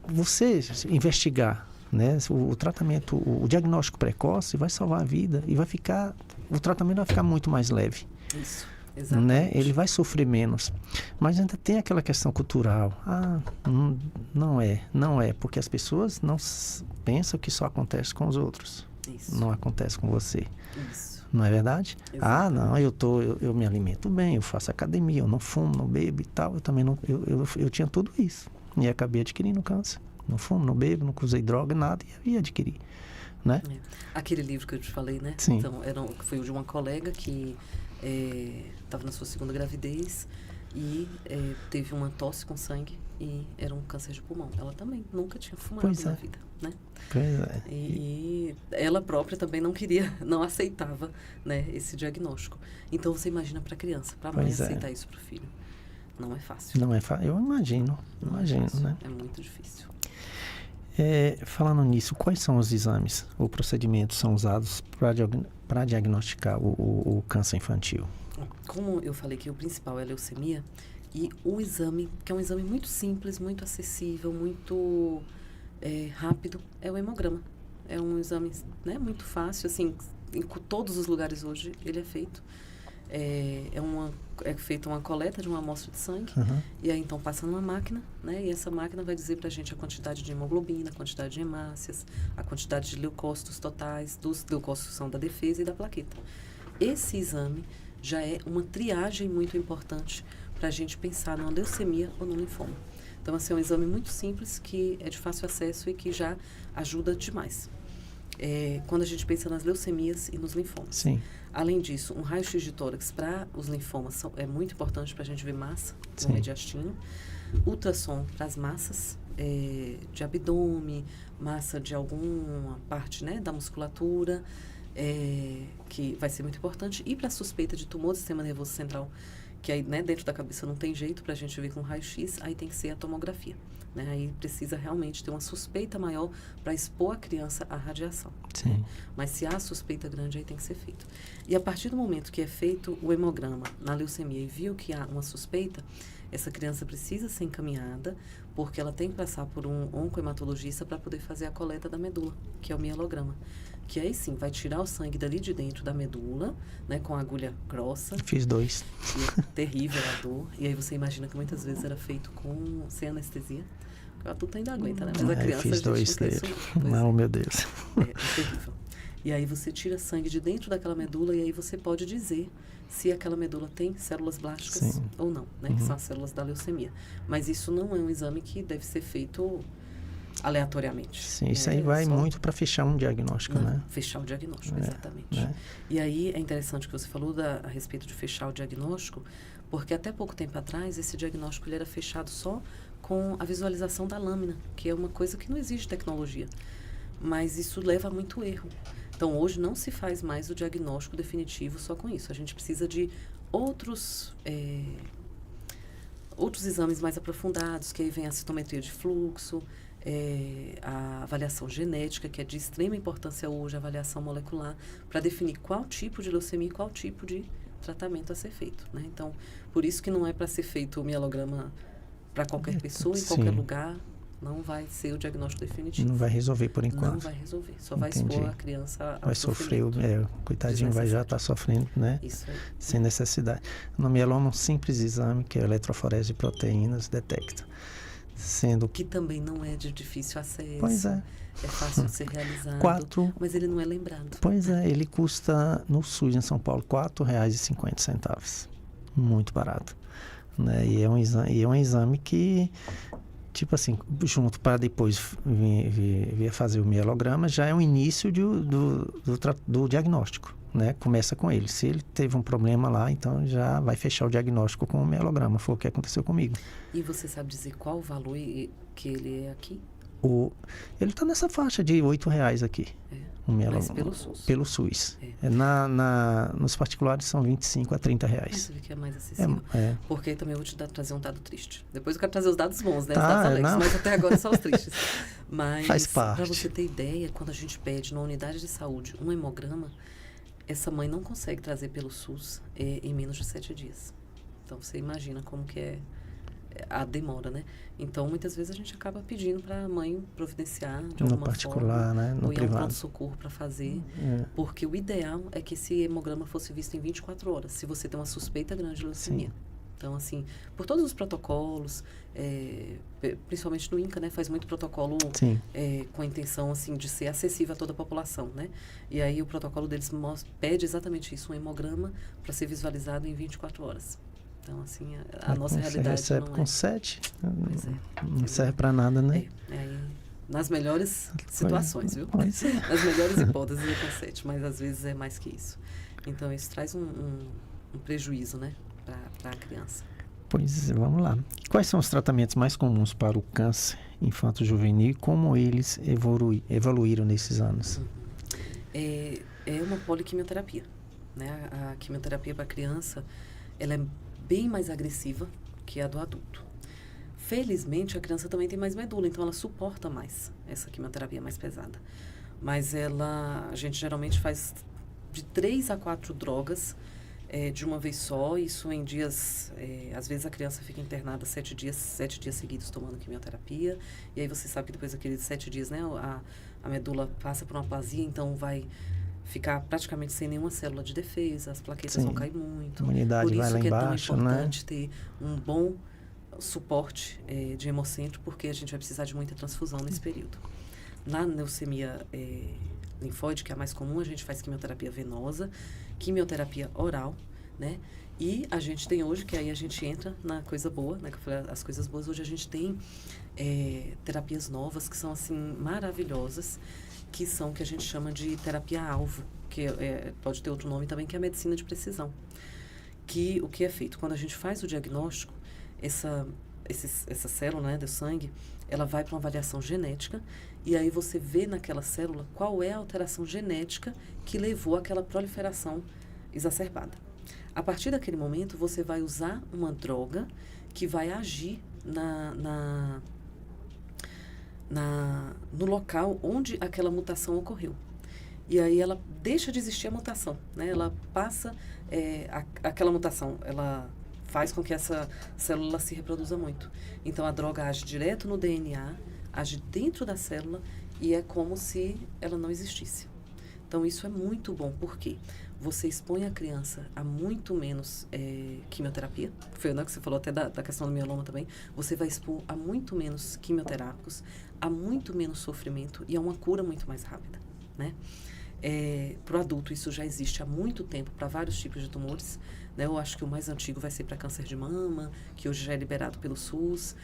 você investigar, né, o tratamento, o diagnóstico precoce vai salvar a vida e o tratamento vai ficar muito mais leve. Isso. Né? Ele vai sofrer menos. Mas ainda tem aquela questão cultural. Não é, porque as pessoas não pensam que só acontece com os outros. Isso. Não acontece com você. Isso. Não é verdade? Exatamente. Eu me alimento bem, eu faço academia, eu não fumo, não bebo e tal. Eu também não, eu tinha tudo isso. E acabei adquirindo câncer. Não fumo, não bebo, não usei droga, nada, e adquiri. Né? Aquele livro que eu te falei, né? Sim. Então, foi de uma colega que estava na sua segunda gravidez e teve uma tosse com sangue e era um câncer de pulmão. Ela também nunca tinha fumado na vida, né? Pois é. E ela própria também não aceitava, né, esse diagnóstico. Então, você imagina para a criança, para a mãe aceitar isso para o filho. Não é fácil. Não é fácil. Eu imagino, né? É muito difícil. Falando nisso, quais são os exames ou procedimentos são usados para diagnosticar o câncer infantil? Como eu falei que o principal é a leucemia, e o exame, que é um exame muito simples, muito acessível, muito rápido, é o hemograma. É um exame, né, muito fácil, assim, em todos os lugares hoje ele é feito. É feita uma coleta de uma amostra de sangue, e aí então passa numa máquina, né, e essa máquina vai dizer pra gente a quantidade de hemoglobina, a quantidade de hemácias, a quantidade de leucócitos totais, dos leucócitos que são da defesa e da plaqueta. Esse exame já é uma triagem muito importante para a gente pensar numa leucemia ou no linfoma. Então, assim, é um exame muito simples, que é de fácil acesso e que já ajuda demais. Quando a gente pensa nas leucemias e nos linfomas. Sim. Além disso, um raio-x de tórax para os linfomas é muito importante para a gente ver massa Sim. no mediastino. Ultrassom para as massas de abdômen, massa de alguma parte, né, da musculatura, que vai ser muito importante. E para a suspeita de tumor do sistema nervoso central, que aí, né, dentro da cabeça não tem jeito para a gente ver com raio-x, aí tem que ser a tomografia. Né? Aí precisa realmente ter uma suspeita maior para expor a criança à radiação. Sim. Né? Mas se há suspeita grande, aí tem que ser feito. E a partir do momento que é feito o hemograma na leucemia e viu que há uma suspeita, essa criança precisa ser encaminhada, porque ela tem que passar por um oncohematologista para poder fazer a coleta da medula, que é o mielograma. Que aí sim, vai tirar o sangue dali de dentro da medula, né, com a agulha grossa. Fiz 2. E é terrível a dor. E aí você imagina que muitas vezes era feito sem anestesia. O adulto ainda aguenta, né? Mas a criança, fiz 2 dele. Não, meu Deus. É terrível. E aí você tira sangue de dentro daquela medula e aí você pode dizer se aquela medula tem células blásticas ou não, né? Que são as células da leucemia. Mas isso não é um exame que deve ser feito aleatoriamente. Sim, isso aí vai muito para fechar um diagnóstico, né? Fechar o diagnóstico, exatamente. E aí é interessante que você falou a respeito de fechar o diagnóstico, porque até pouco tempo atrás esse diagnóstico ele era fechado só com a visualização da lâmina, que é uma coisa que não exige tecnologia. Mas isso leva a muito erro. Então, hoje não se faz mais o diagnóstico definitivo só com isso. A gente precisa de outros exames mais aprofundados, que aí vem a citometria de fluxo, a avaliação genética, que é de extrema importância hoje, a avaliação molecular, para definir qual tipo de leucemia e qual tipo de tratamento a ser feito, né? Então, por isso que não é para ser feito o mielograma para qualquer pessoa, em qualquer lugar, não vai ser o diagnóstico definitivo. Não vai resolver por enquanto. Não vai resolver, só vai expor a criança ao vai sofrer, coitadinho vai já estar sofrendo, né? Isso aí. Sem necessidade. No mieloma, um simples exame, que é a eletroforese de proteínas, detecta. Sendo que também não é de difícil acesso. Pois é. É fácil de ser realizado. Mas ele não é lembrado. Pois é, ele custa no SUS em São Paulo R$ 4,50. Muito barato. Né? E é um exame que, tipo assim, junto para depois vir fazer o mielograma, já é o início do diagnóstico. Né? Começa com ele. Se ele teve um problema lá, então já vai fechar o diagnóstico com o mielograma. Foi o que aconteceu comigo. E você sabe dizer qual o valor que ele é aqui? Ele está nessa faixa de R$ 8,00 aqui. Mas pelo SUS? Pelo SUS. Nos particulares são R$25 a R$30. Você vê que é mais acessível. Porque também eu vou trazer um dado triste. Depois eu quero trazer os dados bons, né? Os dados alegres, mas até agora são os tristes. Mas, faz parte. Para você ter ideia, quando a gente pede numa unidade de saúde um hemograma, essa mãe não consegue trazer pelo SUS em menos de 7 dias. Então, você imagina como que é a demora, né? Então, muitas vezes a gente acaba pedindo para a mãe providenciar de alguma particular, forma, né? No ou ir a um privado. pronto-socorro para fazer, porque o ideal é que esse hemograma fosse visto em 24 horas, se você tem uma suspeita grande de leucemia. Sim. Então, assim, por todos os protocolos, principalmente no INCA, né? Faz muito protocolo com a intenção, assim, de ser acessível a toda a população, né? E aí o protocolo deles pede examente isso, um hemograma para ser visualizado em 24 horas. Então, assim, a nossa realidade recebe não com 7, não serve para para nada, né? Nas melhores situações, viu? Nas melhores hipóteses é com 7, mas às vezes é mais que isso. Então, isso traz um prejuízo, né, para a criança. Pois vamos lá. Quais são os tratamentos mais comuns para o câncer infanto-juvenil e como eles evoluíram nesses anos? É uma poliquimioterapia, né? A quimioterapia para criança, ela é bem mais agressiva que a do adulto. Felizmente, a criança também tem mais medula, então ela suporta mais essa quimioterapia mais pesada. Mas a gente geralmente faz de 3 a 4 drogas de uma vez só, isso em dias... às vezes a criança fica internada 7 dias seguidos tomando quimioterapia, e aí você sabe que depois daqueles 7 dias, né, a medula passa por uma aplasia, então vai ficar praticamente sem nenhuma célula de defesa, as plaquetas vão cair muito. A imunidade vai lá embaixo, é tão importante ter um bom suporte de hemocentro, porque a gente vai precisar de muita transfusão nesse período. Na leucemia linfóide, que é a mais comum, a gente faz quimioterapia venosa, quimioterapia oral, né? E a gente tem hoje, que aí a gente entra na coisa boa, né? Que eu falei, as coisas boas, hoje a gente tem terapias novas que são, assim, maravilhosas, que são o que a gente chama de terapia-alvo, que pode ter outro nome também, que é a medicina de precisão. Que o que é feito? Quando a gente faz o diagnóstico, essa célula, né, do sangue, ela vai para uma avaliação genética, e aí você vê naquela célula qual é a alteração genética que levou àquela proliferação exacerbada. A partir daquele momento, você vai usar uma droga que vai agir no local onde aquela mutação ocorreu. E aí ela deixa de existir a mutação, né? Ela passa, aquela mutação, ela faz com que essa célula se reproduza muito. Então, a droga age direto no DNA, age dentro da célula e é como se ela não existisse. Então, isso é muito bom, porque você expõe a criança a muito menos quimioterapia. Foi o que você falou até da questão do mieloma também. Você vai expor a muito menos quimioterápicos, a muito menos sofrimento e a uma cura muito mais rápida, né? Para o adulto, isso já existe há muito tempo para vários tipos de tumores, né? Eu acho que o mais antigo vai ser para câncer de mama, que hoje já é liberado pelo SUS.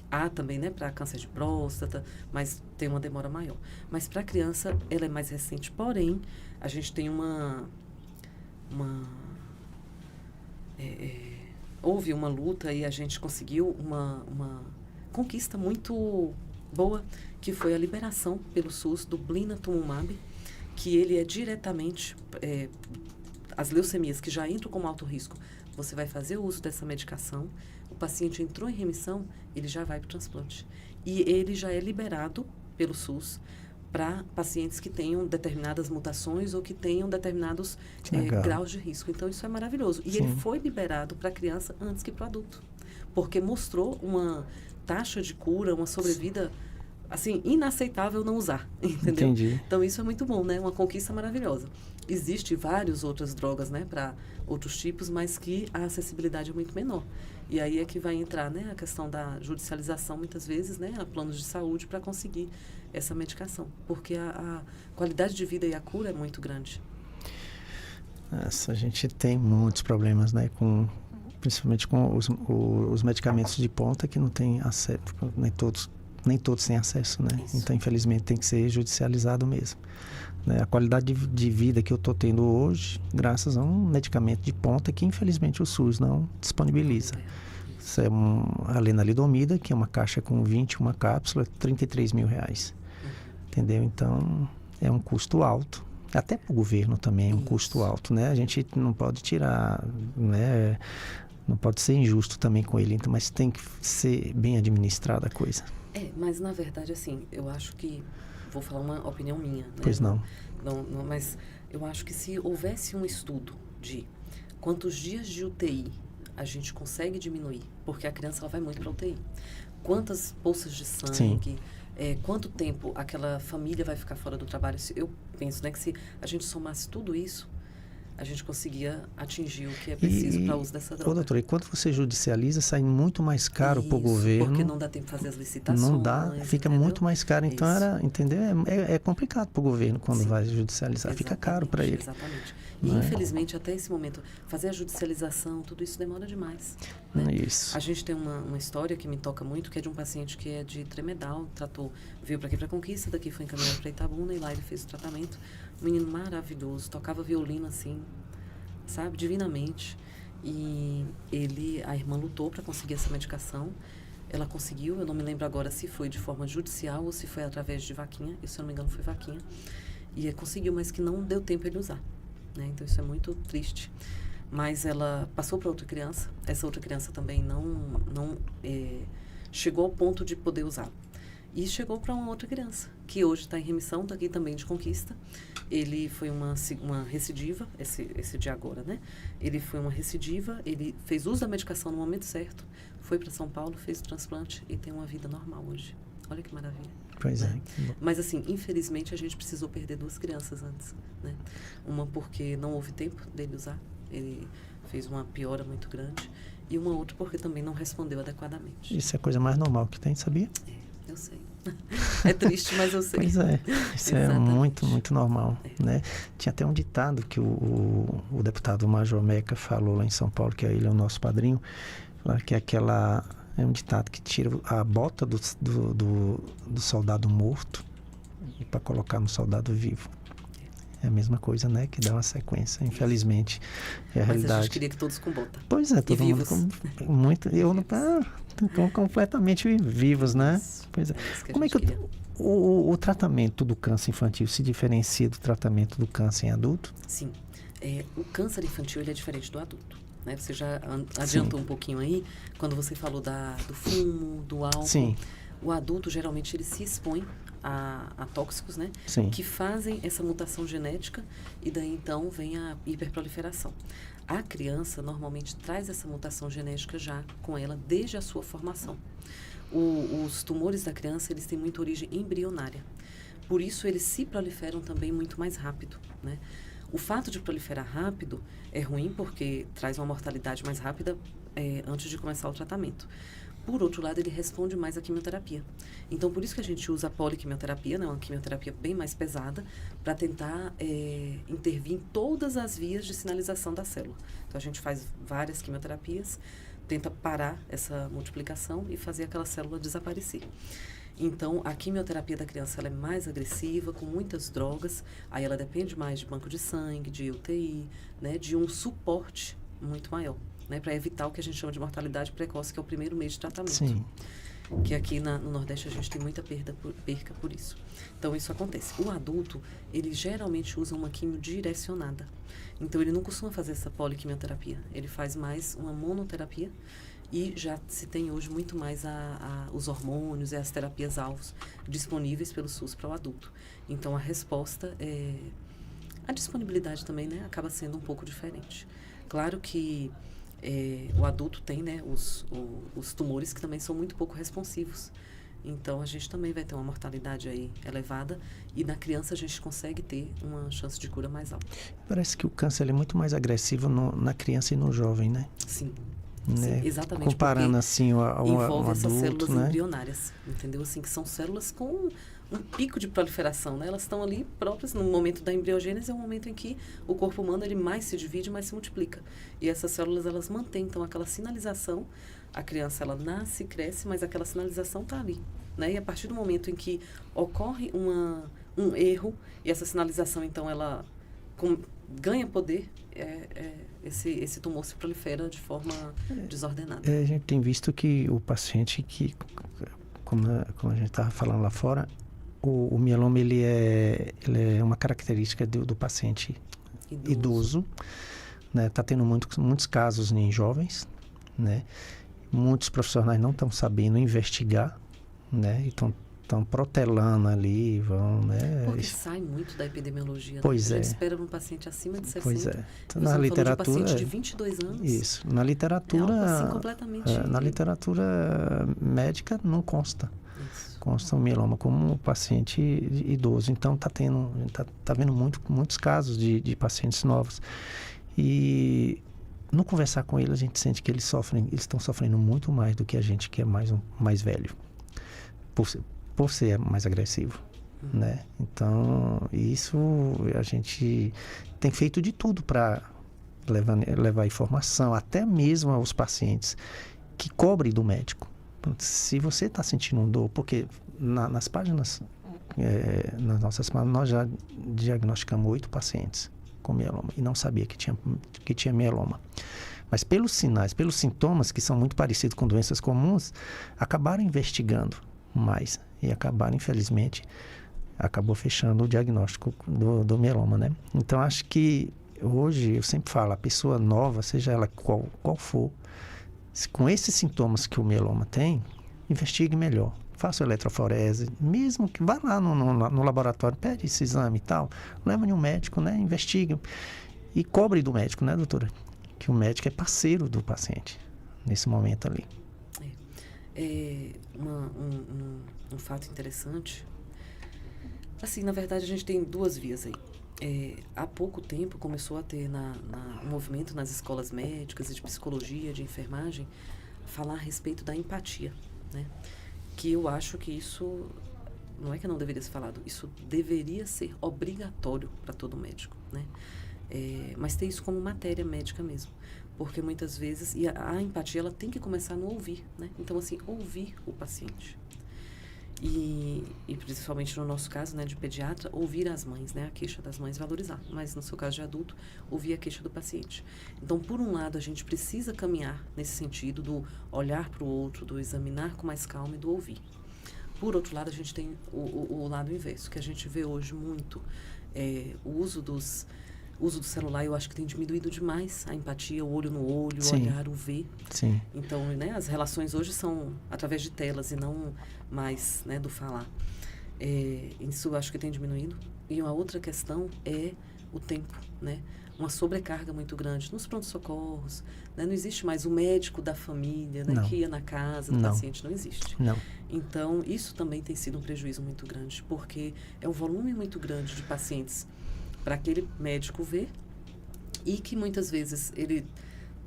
Há também, né, para câncer de próstata, mas tem uma demora maior. Mas para a criança, ela é mais recente, porém, a gente tem houve uma luta e a gente conseguiu uma conquista muito boa, que foi a liberação pelo SUS do blinatumomab, que ele é diretamente as leucemias que já entram como alto risco, você vai fazer o uso dessa medicação, o paciente entrou em remissão, ele já vai para o transplante. E ele já é liberado pelo SUS para pacientes que tenham determinadas mutações ou que tenham determinados graus de risco. Então, isso é maravilhoso. E ele foi liberado para a criança antes que para o adulto, porque mostrou uma taxa de cura, uma sobrevida, assim, inaceitável não usar, entendeu? Entendi. Então, isso é muito bom, né? Uma conquista maravilhosa. Existem várias outras drogas, né, para outros tipos, mas que a acessibilidade é muito menor. E aí é que vai entrar, né, a questão da judicialização, muitas vezes, né, a planos de saúde para conseguir essa medicação, porque a qualidade de vida e a cura é muito grande. A gente tem muitos problemas, né, principalmente com os medicamentos de ponta que não tem acesso, nem todos têm acesso, né? Isso. Então, infelizmente, tem que ser judicializado mesmo. Né? A qualidade de vida que eu estou tendo hoje, graças a um medicamento de ponta que, infelizmente, o SUS não disponibiliza. Isso é a lenalidomida, que é uma caixa com 21 cápsulas, R$33 mil. Entendeu? Então, é um custo alto. Até para o governo também é um custo alto, né? A gente não pode tirar, né? Não pode ser injusto também com ele, então, mas tem que ser bem administrada a coisa. Mas na verdade, assim, eu acho que, vou falar uma opinião minha, né? Pois não. Mas eu acho que se houvesse um estudo de quantos dias de UTI a gente consegue diminuir, porque a criança ela vai muito para UTI, quantas bolsas de sangue, quanto tempo aquela família vai ficar fora do trabalho, eu penso, né, que se a gente somasse tudo isso, a gente conseguia atingir o que é preciso para o uso dessa droga. Doutora, e quando você judicializa, sai muito mais caro para o governo. Porque não dá tempo de fazer as licitações. Não dá, fica entendeu? muito mais caro. Então, entendeu? É complicado para o governo quando vai judicializar. Fica caro para ele. Exatamente. E, infelizmente, até esse momento, fazer a judicialização, tudo isso demora demais. Né? Isso. A gente tem uma história que me toca muito, que é de um paciente que é de Tremedal, veio para aqui para Conquista, daqui foi encaminhado para Itabuna, e lá ele fez o tratamento. Um menino maravilhoso, tocava violino assim, sabe, divinamente. E a irmã lutou para conseguir essa medicação. Ela conseguiu, eu não me lembro agora se foi de forma judicial ou se foi através de vaquinha. E, se eu não me engano, foi vaquinha. E conseguiu, mas que não deu tempo ele usar. Né? Então, isso é muito triste. Mas ela passou para outra criança. Essa outra criança também não chegou ao ponto de poder usar. E chegou para uma outra criança, que hoje está em remissão, daqui também de Conquista. Ele foi uma recidiva, esse de agora, né? Ele foi uma recidiva, ele fez uso da medicação no momento certo, foi para São Paulo, fez o transplante e tem uma vida normal hoje. Olha que maravilha. Pois né? é. Mas, assim, infelizmente, a gente precisou perder 2 crianças antes, né? Uma porque não houve tempo dele usar, ele fez uma piora muito grande, e uma outra porque também não respondeu adequadamente. Isso é a coisa mais normal que tem, sabia? Eu sei. É triste, mas eu sei. Pois é. Isso é muito, muito normal, né? Tinha até um ditado que o deputado Major Meca falou lá em São Paulo, que ele é o nosso padrinho, que é um ditado que tira a bota do soldado morto para colocar no soldado vivo. É a mesma coisa, né? Que dá uma sequência. Infelizmente, é a realidade. Mas a gente queria que todos com bota. Pois é, todo mundo com muito... Eu não... Estão completamente vivos, né? Pois é. Como é que o tratamento do câncer infantil se diferencia do tratamento do câncer em adulto? Sim. O câncer infantil ele é diferente do adulto. Né? Você já adiantou um pouquinho aí, quando você falou do fumo, do álcool. Sim. O adulto, geralmente, ele se expõe a tóxicos, né? Sim. Que fazem essa mutação genética e daí, então, vem a hiperproliferação. A criança, normalmente, traz essa mutação genética já com ela desde a sua formação. Os tumores da criança, eles têm muita origem embrionária. Por isso, eles se proliferam também muito mais rápido, né? O fato de proliferar rápido é ruim porque traz uma mortalidade mais rápida antes de começar o tratamento. Por outro lado, ele responde mais à quimioterapia. Então, por isso que a gente usa a poliquimioterapia, né, uma quimioterapia bem mais pesada, para tentar intervir em todas as vias de sinalização da célula. Então, a gente faz várias quimioterapias, tenta parar essa multiplicação e fazer aquela célula desaparecer. Então, a quimioterapia da criança ela é mais agressiva, com muitas drogas, aí ela depende mais de banco de sangue, de UTI, né, de um suporte muito maior. Né, para evitar o que a gente chama de mortalidade precoce, que é o primeiro mês de tratamento. Sim. que aqui no Nordeste a gente tem muita perca por isso. Então, isso acontece. O adulto, ele geralmente usa uma quimio direcionada. Então, ele não costuma fazer essa poliquimioterapia. Ele faz mais uma monoterapia e já se tem hoje muito mais os hormônios e as terapias-alvos disponíveis pelo SUS para o adulto. Então, a resposta, a disponibilidade também, né, acaba sendo um pouco diferente. Claro que o adulto tem, né, os tumores que também são muito pouco responsivos. Então, a gente também vai ter uma mortalidade aí elevada e na criança a gente consegue ter uma chance de cura mais alta. Parece que o câncer ele é muito mais agressivo na criança e no jovem, né? Sim. Né? Sim, exatamente. Comparando assim envolve essas adulto, células né? embrionárias, entendeu? Assim, que são células com um pico de proliferação, né? Elas estão ali próprias no momento da embriogênese, é um momento em que o corpo humano ele mais se divide, mais se multiplica. E essas células elas mantêm então aquela sinalização. A criança ela nasce, cresce, mas aquela sinalização está ali, né? E a partir do momento em que ocorre um erro e essa sinalização então ela ganha poder, esse tumor se prolifera de forma desordenada. A gente tem visto que o paciente que, como a gente estava falando lá fora, o mieloma ele é uma característica do paciente idoso, né? Tá tendo muitos casos em jovens, né? Muitos profissionais não estão sabendo investigar, né? Então estão protelando ali, vão, né? Porque sai muito da epidemiologia, pois né? A é. gente espera um paciente acima de 60. Pois é. Então, na literatura, de um paciente de 22 anos. Isso. Na literatura, é algo assim completamente... na literatura médica não consta. Isso. Consta o mieloma como um paciente idoso. Então tá vendo muitos casos de pacientes novos. E no conversar com eles, a gente sente que eles estão sofrendo muito mais do que a gente que é mais velho. Por ser mais agressivo, né? Então, isso a gente tem feito de tudo para levar informação, até mesmo aos pacientes, que cobrem do médico. Se você está sentindo dor, porque nas páginas, nas nossas páginas, nós já diagnosticamos 8 pacientes com mieloma e não sabia que tinha mieloma. Mas pelos sinais, pelos sintomas, que são muito parecidos com doenças comuns, acabaram investigando mais e infelizmente, acabou fechando o diagnóstico do mieloma, né? Então, acho que hoje, eu sempre falo, a pessoa nova, seja ela qual for, com esses sintomas que o mieloma tem, investigue melhor. Faça o eletroforese, mesmo que vá lá no laboratório, pede esse exame e tal, leva em um médico, né? Investigue e cobre do médico, né, doutora? Que o médico é parceiro do paciente nesse momento ali. Um fato interessante, assim, na verdade a gente tem 2 vias aí. Há pouco tempo começou a ter um movimento nas escolas médicas e de psicologia, de enfermagem, falar a respeito da empatia, né? Que eu acho que isso, não é que não deveria ser falado, isso deveria ser obrigatório para todo médico, né? Mas ter isso como matéria médica mesmo, porque muitas vezes, e a empatia ela tem que começar no ouvir, né? Então, assim, ouvir o paciente. E principalmente no nosso caso, né, de pediatra, ouvir as mães, né, a queixa das mães, valorizar. Mas no seu caso de adulto, ouvir a queixa do paciente. Então, por um lado, a gente precisa caminhar nesse sentido do olhar para o outro, do examinar com mais calma e do ouvir. Por outro lado, a gente tem o lado inverso, que a gente vê hoje muito, o uso do celular. Eu acho que tem diminuído demais a empatia, o olho no olho, o olhar, o ver. Sim. Então, né, as relações hoje são através de telas e não mais, né, do falar. Isso eu acho que tem diminuído. E uma outra questão é o tempo, né? Uma sobrecarga muito grande nos pronto-socorros, né? Não existe mais o médico da família, né, que ia na casa do paciente, não existe. Não. Então, isso também tem sido um prejuízo muito grande, porque é um volume muito grande de pacientes para aquele médico ver, e que muitas vezes ele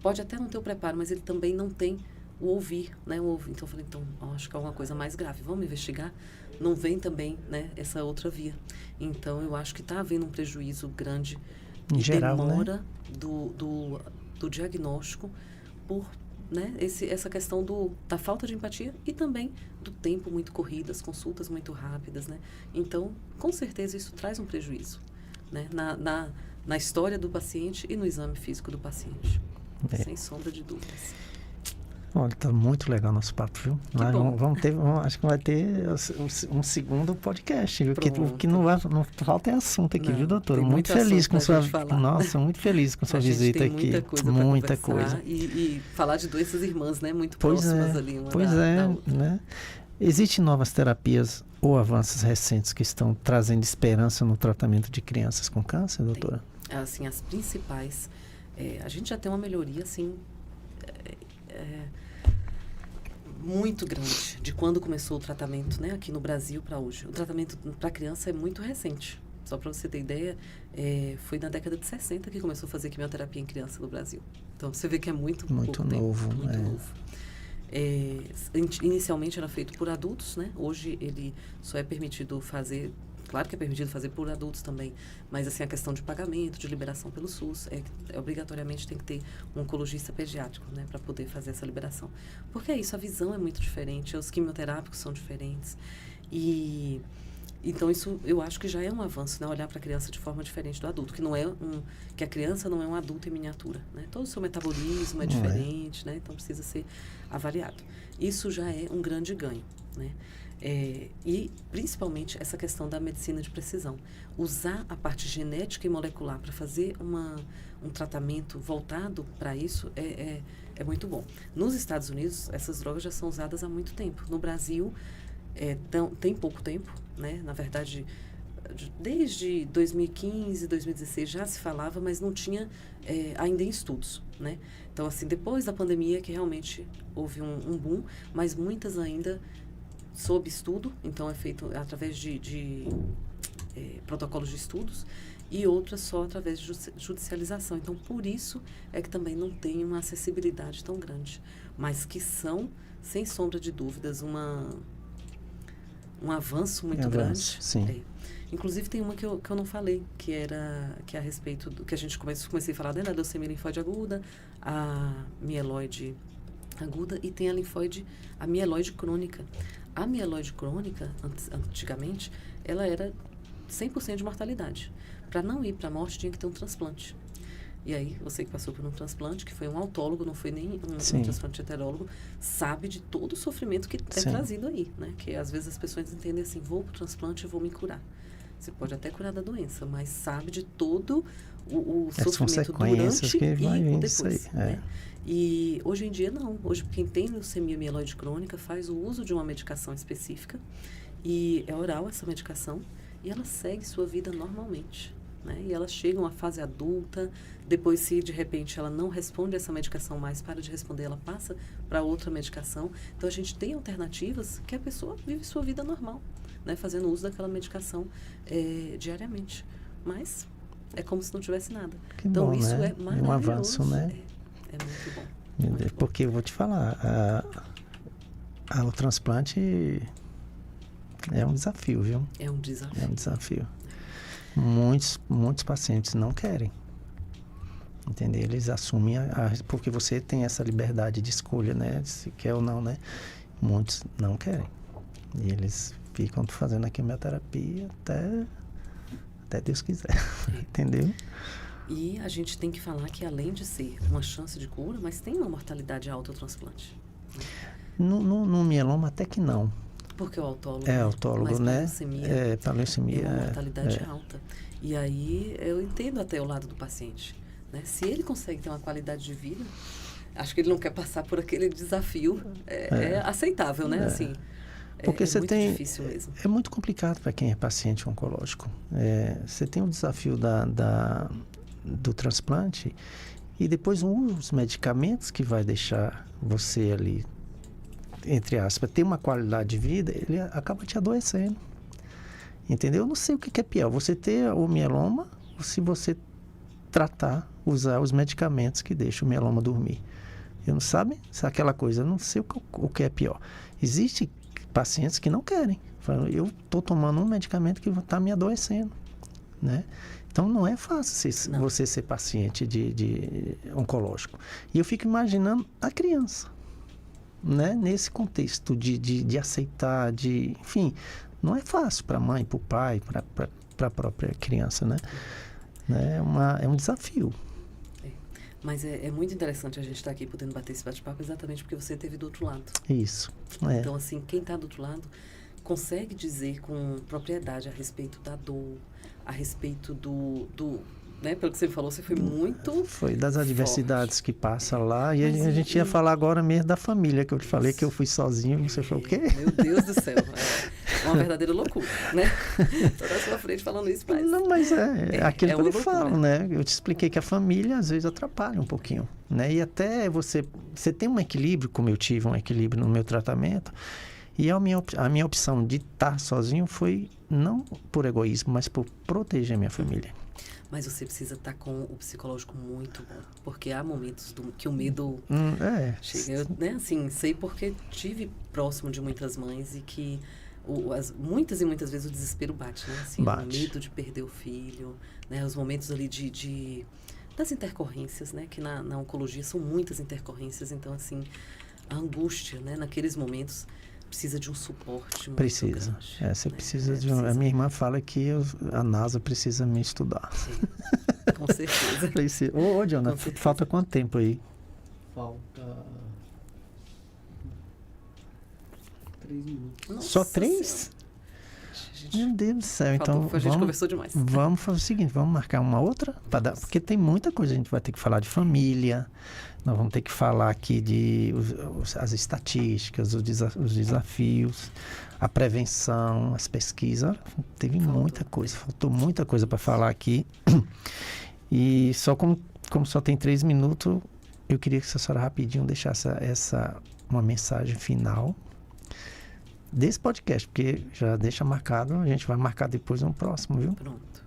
pode até não ter o preparo, mas ele também não tem o ouvir, né? Então eu falei, acho que é alguma coisa mais grave, vamos investigar. Não vem também, né, essa outra via. Então eu acho que está havendo um prejuízo grande em geral, demora, né? do diagnóstico por, né, essa questão da falta de empatia e também do tempo muito corrido, as consultas muito rápidas, né? Então, com certeza isso traz um prejuízo, né, na história do paciente e no exame físico do paciente, sem sombra de dúvidas. Olha, tá muito legal nosso papo, viu? Mas acho que vai ter um segundo podcast, viu? Que não falta assunto aqui, viu, doutora? Muito feliz com sua... Nossa, muito feliz com sua visita aqui. Muita coisa. E falar de doenças irmãs, né? Muito próximas ali uma da outra. Né? Existem novas terapias ou avanços recentes que estão trazendo esperança no tratamento de crianças com câncer, doutora? Assim, as principais... a gente já tem uma melhoria, assim... muito grande de quando começou o tratamento, né, aqui no Brasil para hoje. O tratamento para criança é muito recente. Só para você ter ideia, foi na década de 60 que começou a fazer quimioterapia em criança no Brasil. Então, você vê que é muito novo. Novo. Inicialmente era feito por adultos, né? Hoje ele só é permitido fazer... Claro que é permitido fazer por adultos também, mas assim, a questão de pagamento, de liberação pelo SUS, obrigatoriamente tem que ter um oncologista pediátrico, né, para poder fazer essa liberação. Porque é isso, a visão é muito diferente, os quimioterápicos são diferentes. E então isso eu acho que já é um avanço, né, olhar para a criança de forma diferente do adulto, que a criança não é um adulto em miniatura, né? Todo o seu metabolismo é diferente, né? Então precisa ser avaliado. Isso já é um grande ganho, né? E principalmente essa questão da medicina de precisão. Usar a parte genética e molecular para fazer um tratamento voltado para isso é muito bom. Nos Estados Unidos, essas drogas já são usadas há muito tempo. No Brasil, tem pouco tempo, né? Na verdade, desde 2015, 2016 já se falava, mas não tinha ainda em estudos, né? Então, assim, depois da pandemia que realmente houve um boom, mas muitas ainda sob estudo, então é feito através de protocolos de estudos, e outras só através de judicialização. Então, por isso é que também não tem uma acessibilidade tão grande, mas que são, sem sombra de dúvidas, um avanço muito grande. Sim. Inclusive, tem uma que eu não falei, que é a respeito do que a gente comecei a falar, né, da leucemia linfóide aguda, a mieloide aguda, e tem a mieloide crônica. A mieloide crônica, antigamente, ela era 100% de mortalidade. Para não ir para a morte, tinha que ter um transplante. E aí, você que passou por um transplante, que foi um autólogo, não foi nem um transplante heterólogo, sabe de todo o sofrimento que é trazido aí, né? Que às vezes as pessoas entendem assim, vou para o transplante e vou me curar. Você pode até curar da doença, mas sabe de todo o sofrimento durante e depois. Né? E hoje em dia não. Hoje quem tem leucemia mieloide crônica faz o uso de uma medicação específica e é oral essa medicação e ela segue sua vida normalmente. Né? E elas chegam à fase adulta, depois se de repente ela não responde a essa medicação mais, para de responder, ela passa para outra medicação. Então a gente tem alternativas que a pessoa vive sua vida normal, né? Fazendo uso daquela medicação diariamente. Mas é como se não tivesse nada. Que então bom, isso né? é maravilhoso. Um avanço, né? É muito bom. Porque eu vou te falar, o transplante é um desafio, viu? É um desafio. É um desafio. Muitos pacientes não querem. Entendeu? Eles assumem porque você tem essa liberdade de escolha, né? Se quer ou não, né? Muitos não querem. E eles ficam fazendo a quimioterapia até Deus quiser. Entendeu? E a gente tem que falar que além de ser uma chance de cura, mas tem uma mortalidade alta o transplante. No mieloma até que não. Porque o autólogo, autólogo, né? Para leucemia é uma mortalidade alta. E aí eu entendo até o lado do paciente. Né? Se ele consegue ter uma qualidade de vida, acho que ele não quer passar por aquele desafio. É aceitável, né? Assim, porque você muito difícil mesmo. É muito complicado para quem é paciente oncológico. Você tem o desafio do transplante e depois os medicamentos que vai deixar você ali, entre aspas, ter uma qualidade de vida, ele acaba te adoecendo. Entendeu? Eu não sei o que é pior, você ter o mieloma ou se você usar os medicamentos que deixam o mieloma dormir. Eu não sabe se é aquela coisa, eu não sei o que é pior. Existem pacientes que não querem. Falam, eu estou tomando um medicamento que está me adoecendo, né? Então, não é fácil você ser paciente de oncológico. E eu fico imaginando a criança, né? Nesse contexto de aceitar, enfim, não é fácil para a mãe, para o pai, para a própria criança, né? É um desafio. Mas é muito interessante a gente estar aqui podendo bater esse bate-papo exatamente porque você esteve do outro lado. Isso. Então, assim, quem está do outro lado consegue dizer com propriedade a respeito da dor, a respeito né, pelo que você falou, você foi muito Foi das adversidades forte. que passa lá. E Mas a gente ia falar agora mesmo da família, que eu te falei que eu fui sozinho. Você falou o quê? Meu Deus do céu. É uma verdadeira loucura, né? Tô na sua frente falando isso, mas... Não, mas é aquilo que eu lhe loucura. falo, né? Eu te expliquei que a família, às vezes, atrapalha um pouquinho, né? E até você tem um equilíbrio, como eu tive um equilíbrio no meu tratamento. E a minha opção de estar sozinho foi não por egoísmo, mas por proteger minha família. Mas você precisa estar com o psicológico muito bom, porque há momentos que o medo chega. Eu, né, assim, sei porque tive próximo de muitas mães e que muitas e muitas vezes o desespero bate, né? Assim, Bate. O medo de perder o filho, né? Os momentos ali das intercorrências, né? Que na oncologia são muitas intercorrências, então, assim, a angústia, né? Naqueles momentos precisa de um suporte muito Precisa. grande, Você né? precisa de um... A minha irmã fala que a NASA precisa me estudar. Sim, com certeza. Ô, Diana, falta quanto tempo aí? Falta 3 minutos. Nossa Só 3? Senhora. Meu Deus do céu. Então, A gente conversou demais. Vamos fazer o seguinte, vamos marcar uma outra? Porque tem muita coisa. A gente vai ter que falar de família, nós vamos ter que falar aqui de as estatísticas, os desafios, a prevenção, as pesquisas. Teve muita coisa, faltou muita coisa para falar aqui. E só como só tem 3 minutos, eu queria que a senhora rapidinho deixasse uma mensagem final desse podcast, porque já deixa marcado, a gente vai marcar depois um próximo, viu? Pronto.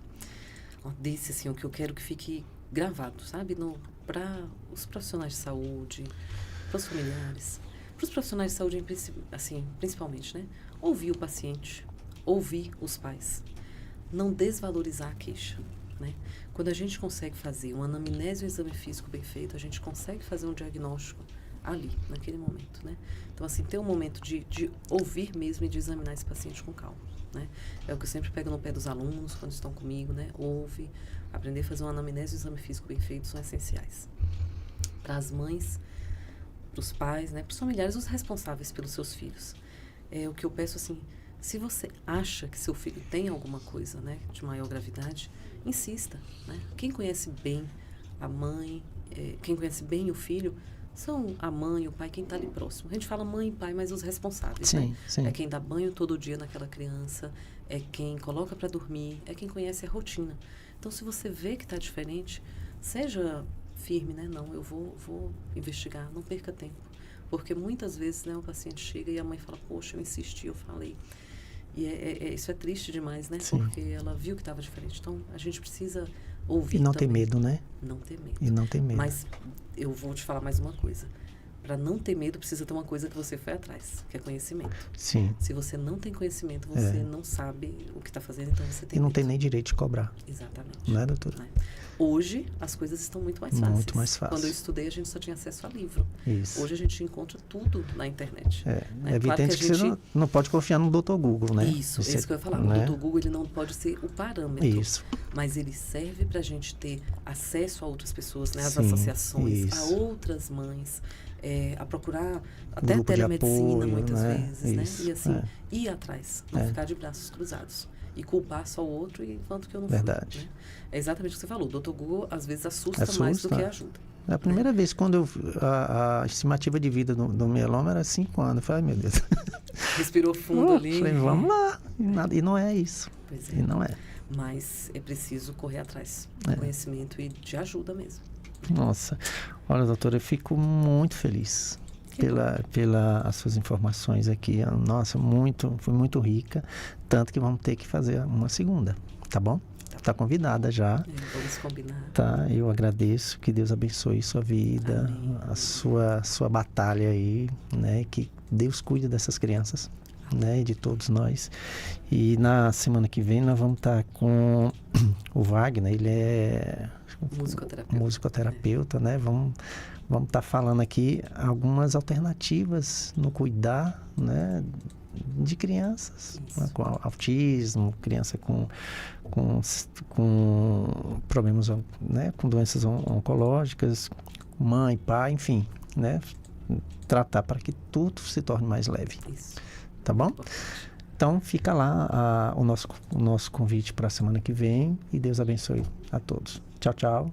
Desse, assim, o que eu quero que fique gravado, sabe? Para os profissionais de saúde, para os familiares, para os profissionais de saúde, assim, principalmente, né? Ouvir o paciente, ouvir os pais, não desvalorizar a queixa, né? Quando a gente consegue fazer uma anamnese e um exame físico bem feito, a gente consegue fazer um diagnóstico ali, naquele momento, né? Então, assim, ter um momento de ouvir mesmo e de examinar esse paciente com calma, né? É o que eu sempre pego no pé dos alunos quando estão comigo, né? Ouve, aprender a fazer uma anamnese e um exame físico bem feito são essenciais. Para as mães, para os pais, né? Para os familiares, os responsáveis pelos seus filhos. O que eu peço, assim, se você acha que seu filho tem alguma coisa, né, de maior gravidade, insista, né? Quem conhece bem a mãe, quem conhece bem o filho, são a mãe, o pai, quem está ali próximo. A gente fala mãe e pai, mas os responsáveis, sim, né? Sim. É quem dá banho todo dia naquela criança, é quem coloca para dormir, é quem conhece a rotina. Então, se você vê que está diferente, seja firme, né? Não, eu vou investigar, não perca tempo. Porque muitas vezes, né, o paciente chega e a mãe fala, poxa, eu insisti, eu falei. E isso é triste demais, né? Sim. Porque ela viu que estava diferente. Então, a gente precisa ouvir E não também. ter medo, né? Não ter medo. E não ter medo. Mas eu vou te falar mais uma coisa. Para não ter medo, precisa ter uma coisa que você foi atrás, que é conhecimento. Sim. Se você não tem conhecimento, você não sabe o que está fazendo, então você tem E não medo. tem nem direito de cobrar. Exatamente. Não é, doutora? Né? Hoje, as coisas estão muito mais fáceis. Muito mais fácil. Quando eu estudei, a gente só tinha acesso a livro. Isso. Hoje, a gente encontra tudo na internet. É Né? evidente Claro que você não pode confiar no Dr. Google, né? Isso, é isso que eu ia falar. Né? O Dr. Google, ele não pode ser o parâmetro. Isso. Mas ele serve para a gente ter acesso a outras pessoas, né? As Sim, associações, a isso. outras mães, a procurar até Grupo de telemedicina apoio, muitas né? vezes, Isso, né? E assim, é. ir atrás, não ficar de braços cruzados. E culpar só o outro enquanto que eu não fui. Verdade. Né? É exatamente o que você falou. O Dr. Google, às vezes, assusta mais do que ajuda. É a primeira vez quando a estimativa de vida do mieloma era 5 anos. Eu falei, ai meu Deus. Respirou fundo ali. Falei, vamos lá. E não é isso. Pois é. E não é. Mas é preciso correr atrás do conhecimento e de ajuda mesmo. Nossa. Olha, doutora, eu fico muito feliz pelas suas informações aqui. Nossa, foi muito rica. Tanto que vamos ter que fazer uma segunda, tá bom? Tá convidada já. Vamos combinar. Tá, eu agradeço. Que Deus abençoe sua vida, Amém. a sua batalha aí, né? Que Deus cuide dessas crianças, né, e de todos nós. E na semana que vem nós vamos estar com o Wagner, ele é musicoterapeuta, né? Vamos estar falando aqui algumas alternativas no cuidar, né, de crianças, né, com autismo, criança com problemas, né, com doenças oncológicas, mãe, pai, enfim, né, tratar para que tudo se torne mais leve. Isso. Tá bom? Então fica lá o nosso convite para a semana que vem e Deus abençoe a todos. Tchau, tchau.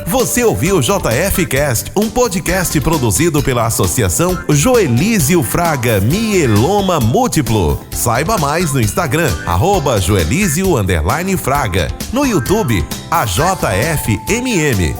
Você ouviu o JF Cast, um podcast produzido pela Associação Joelísio Fraga Mieloma Múltiplo. Saiba mais no Instagram, @Joelísio_Fraga. No YouTube, AJFMM.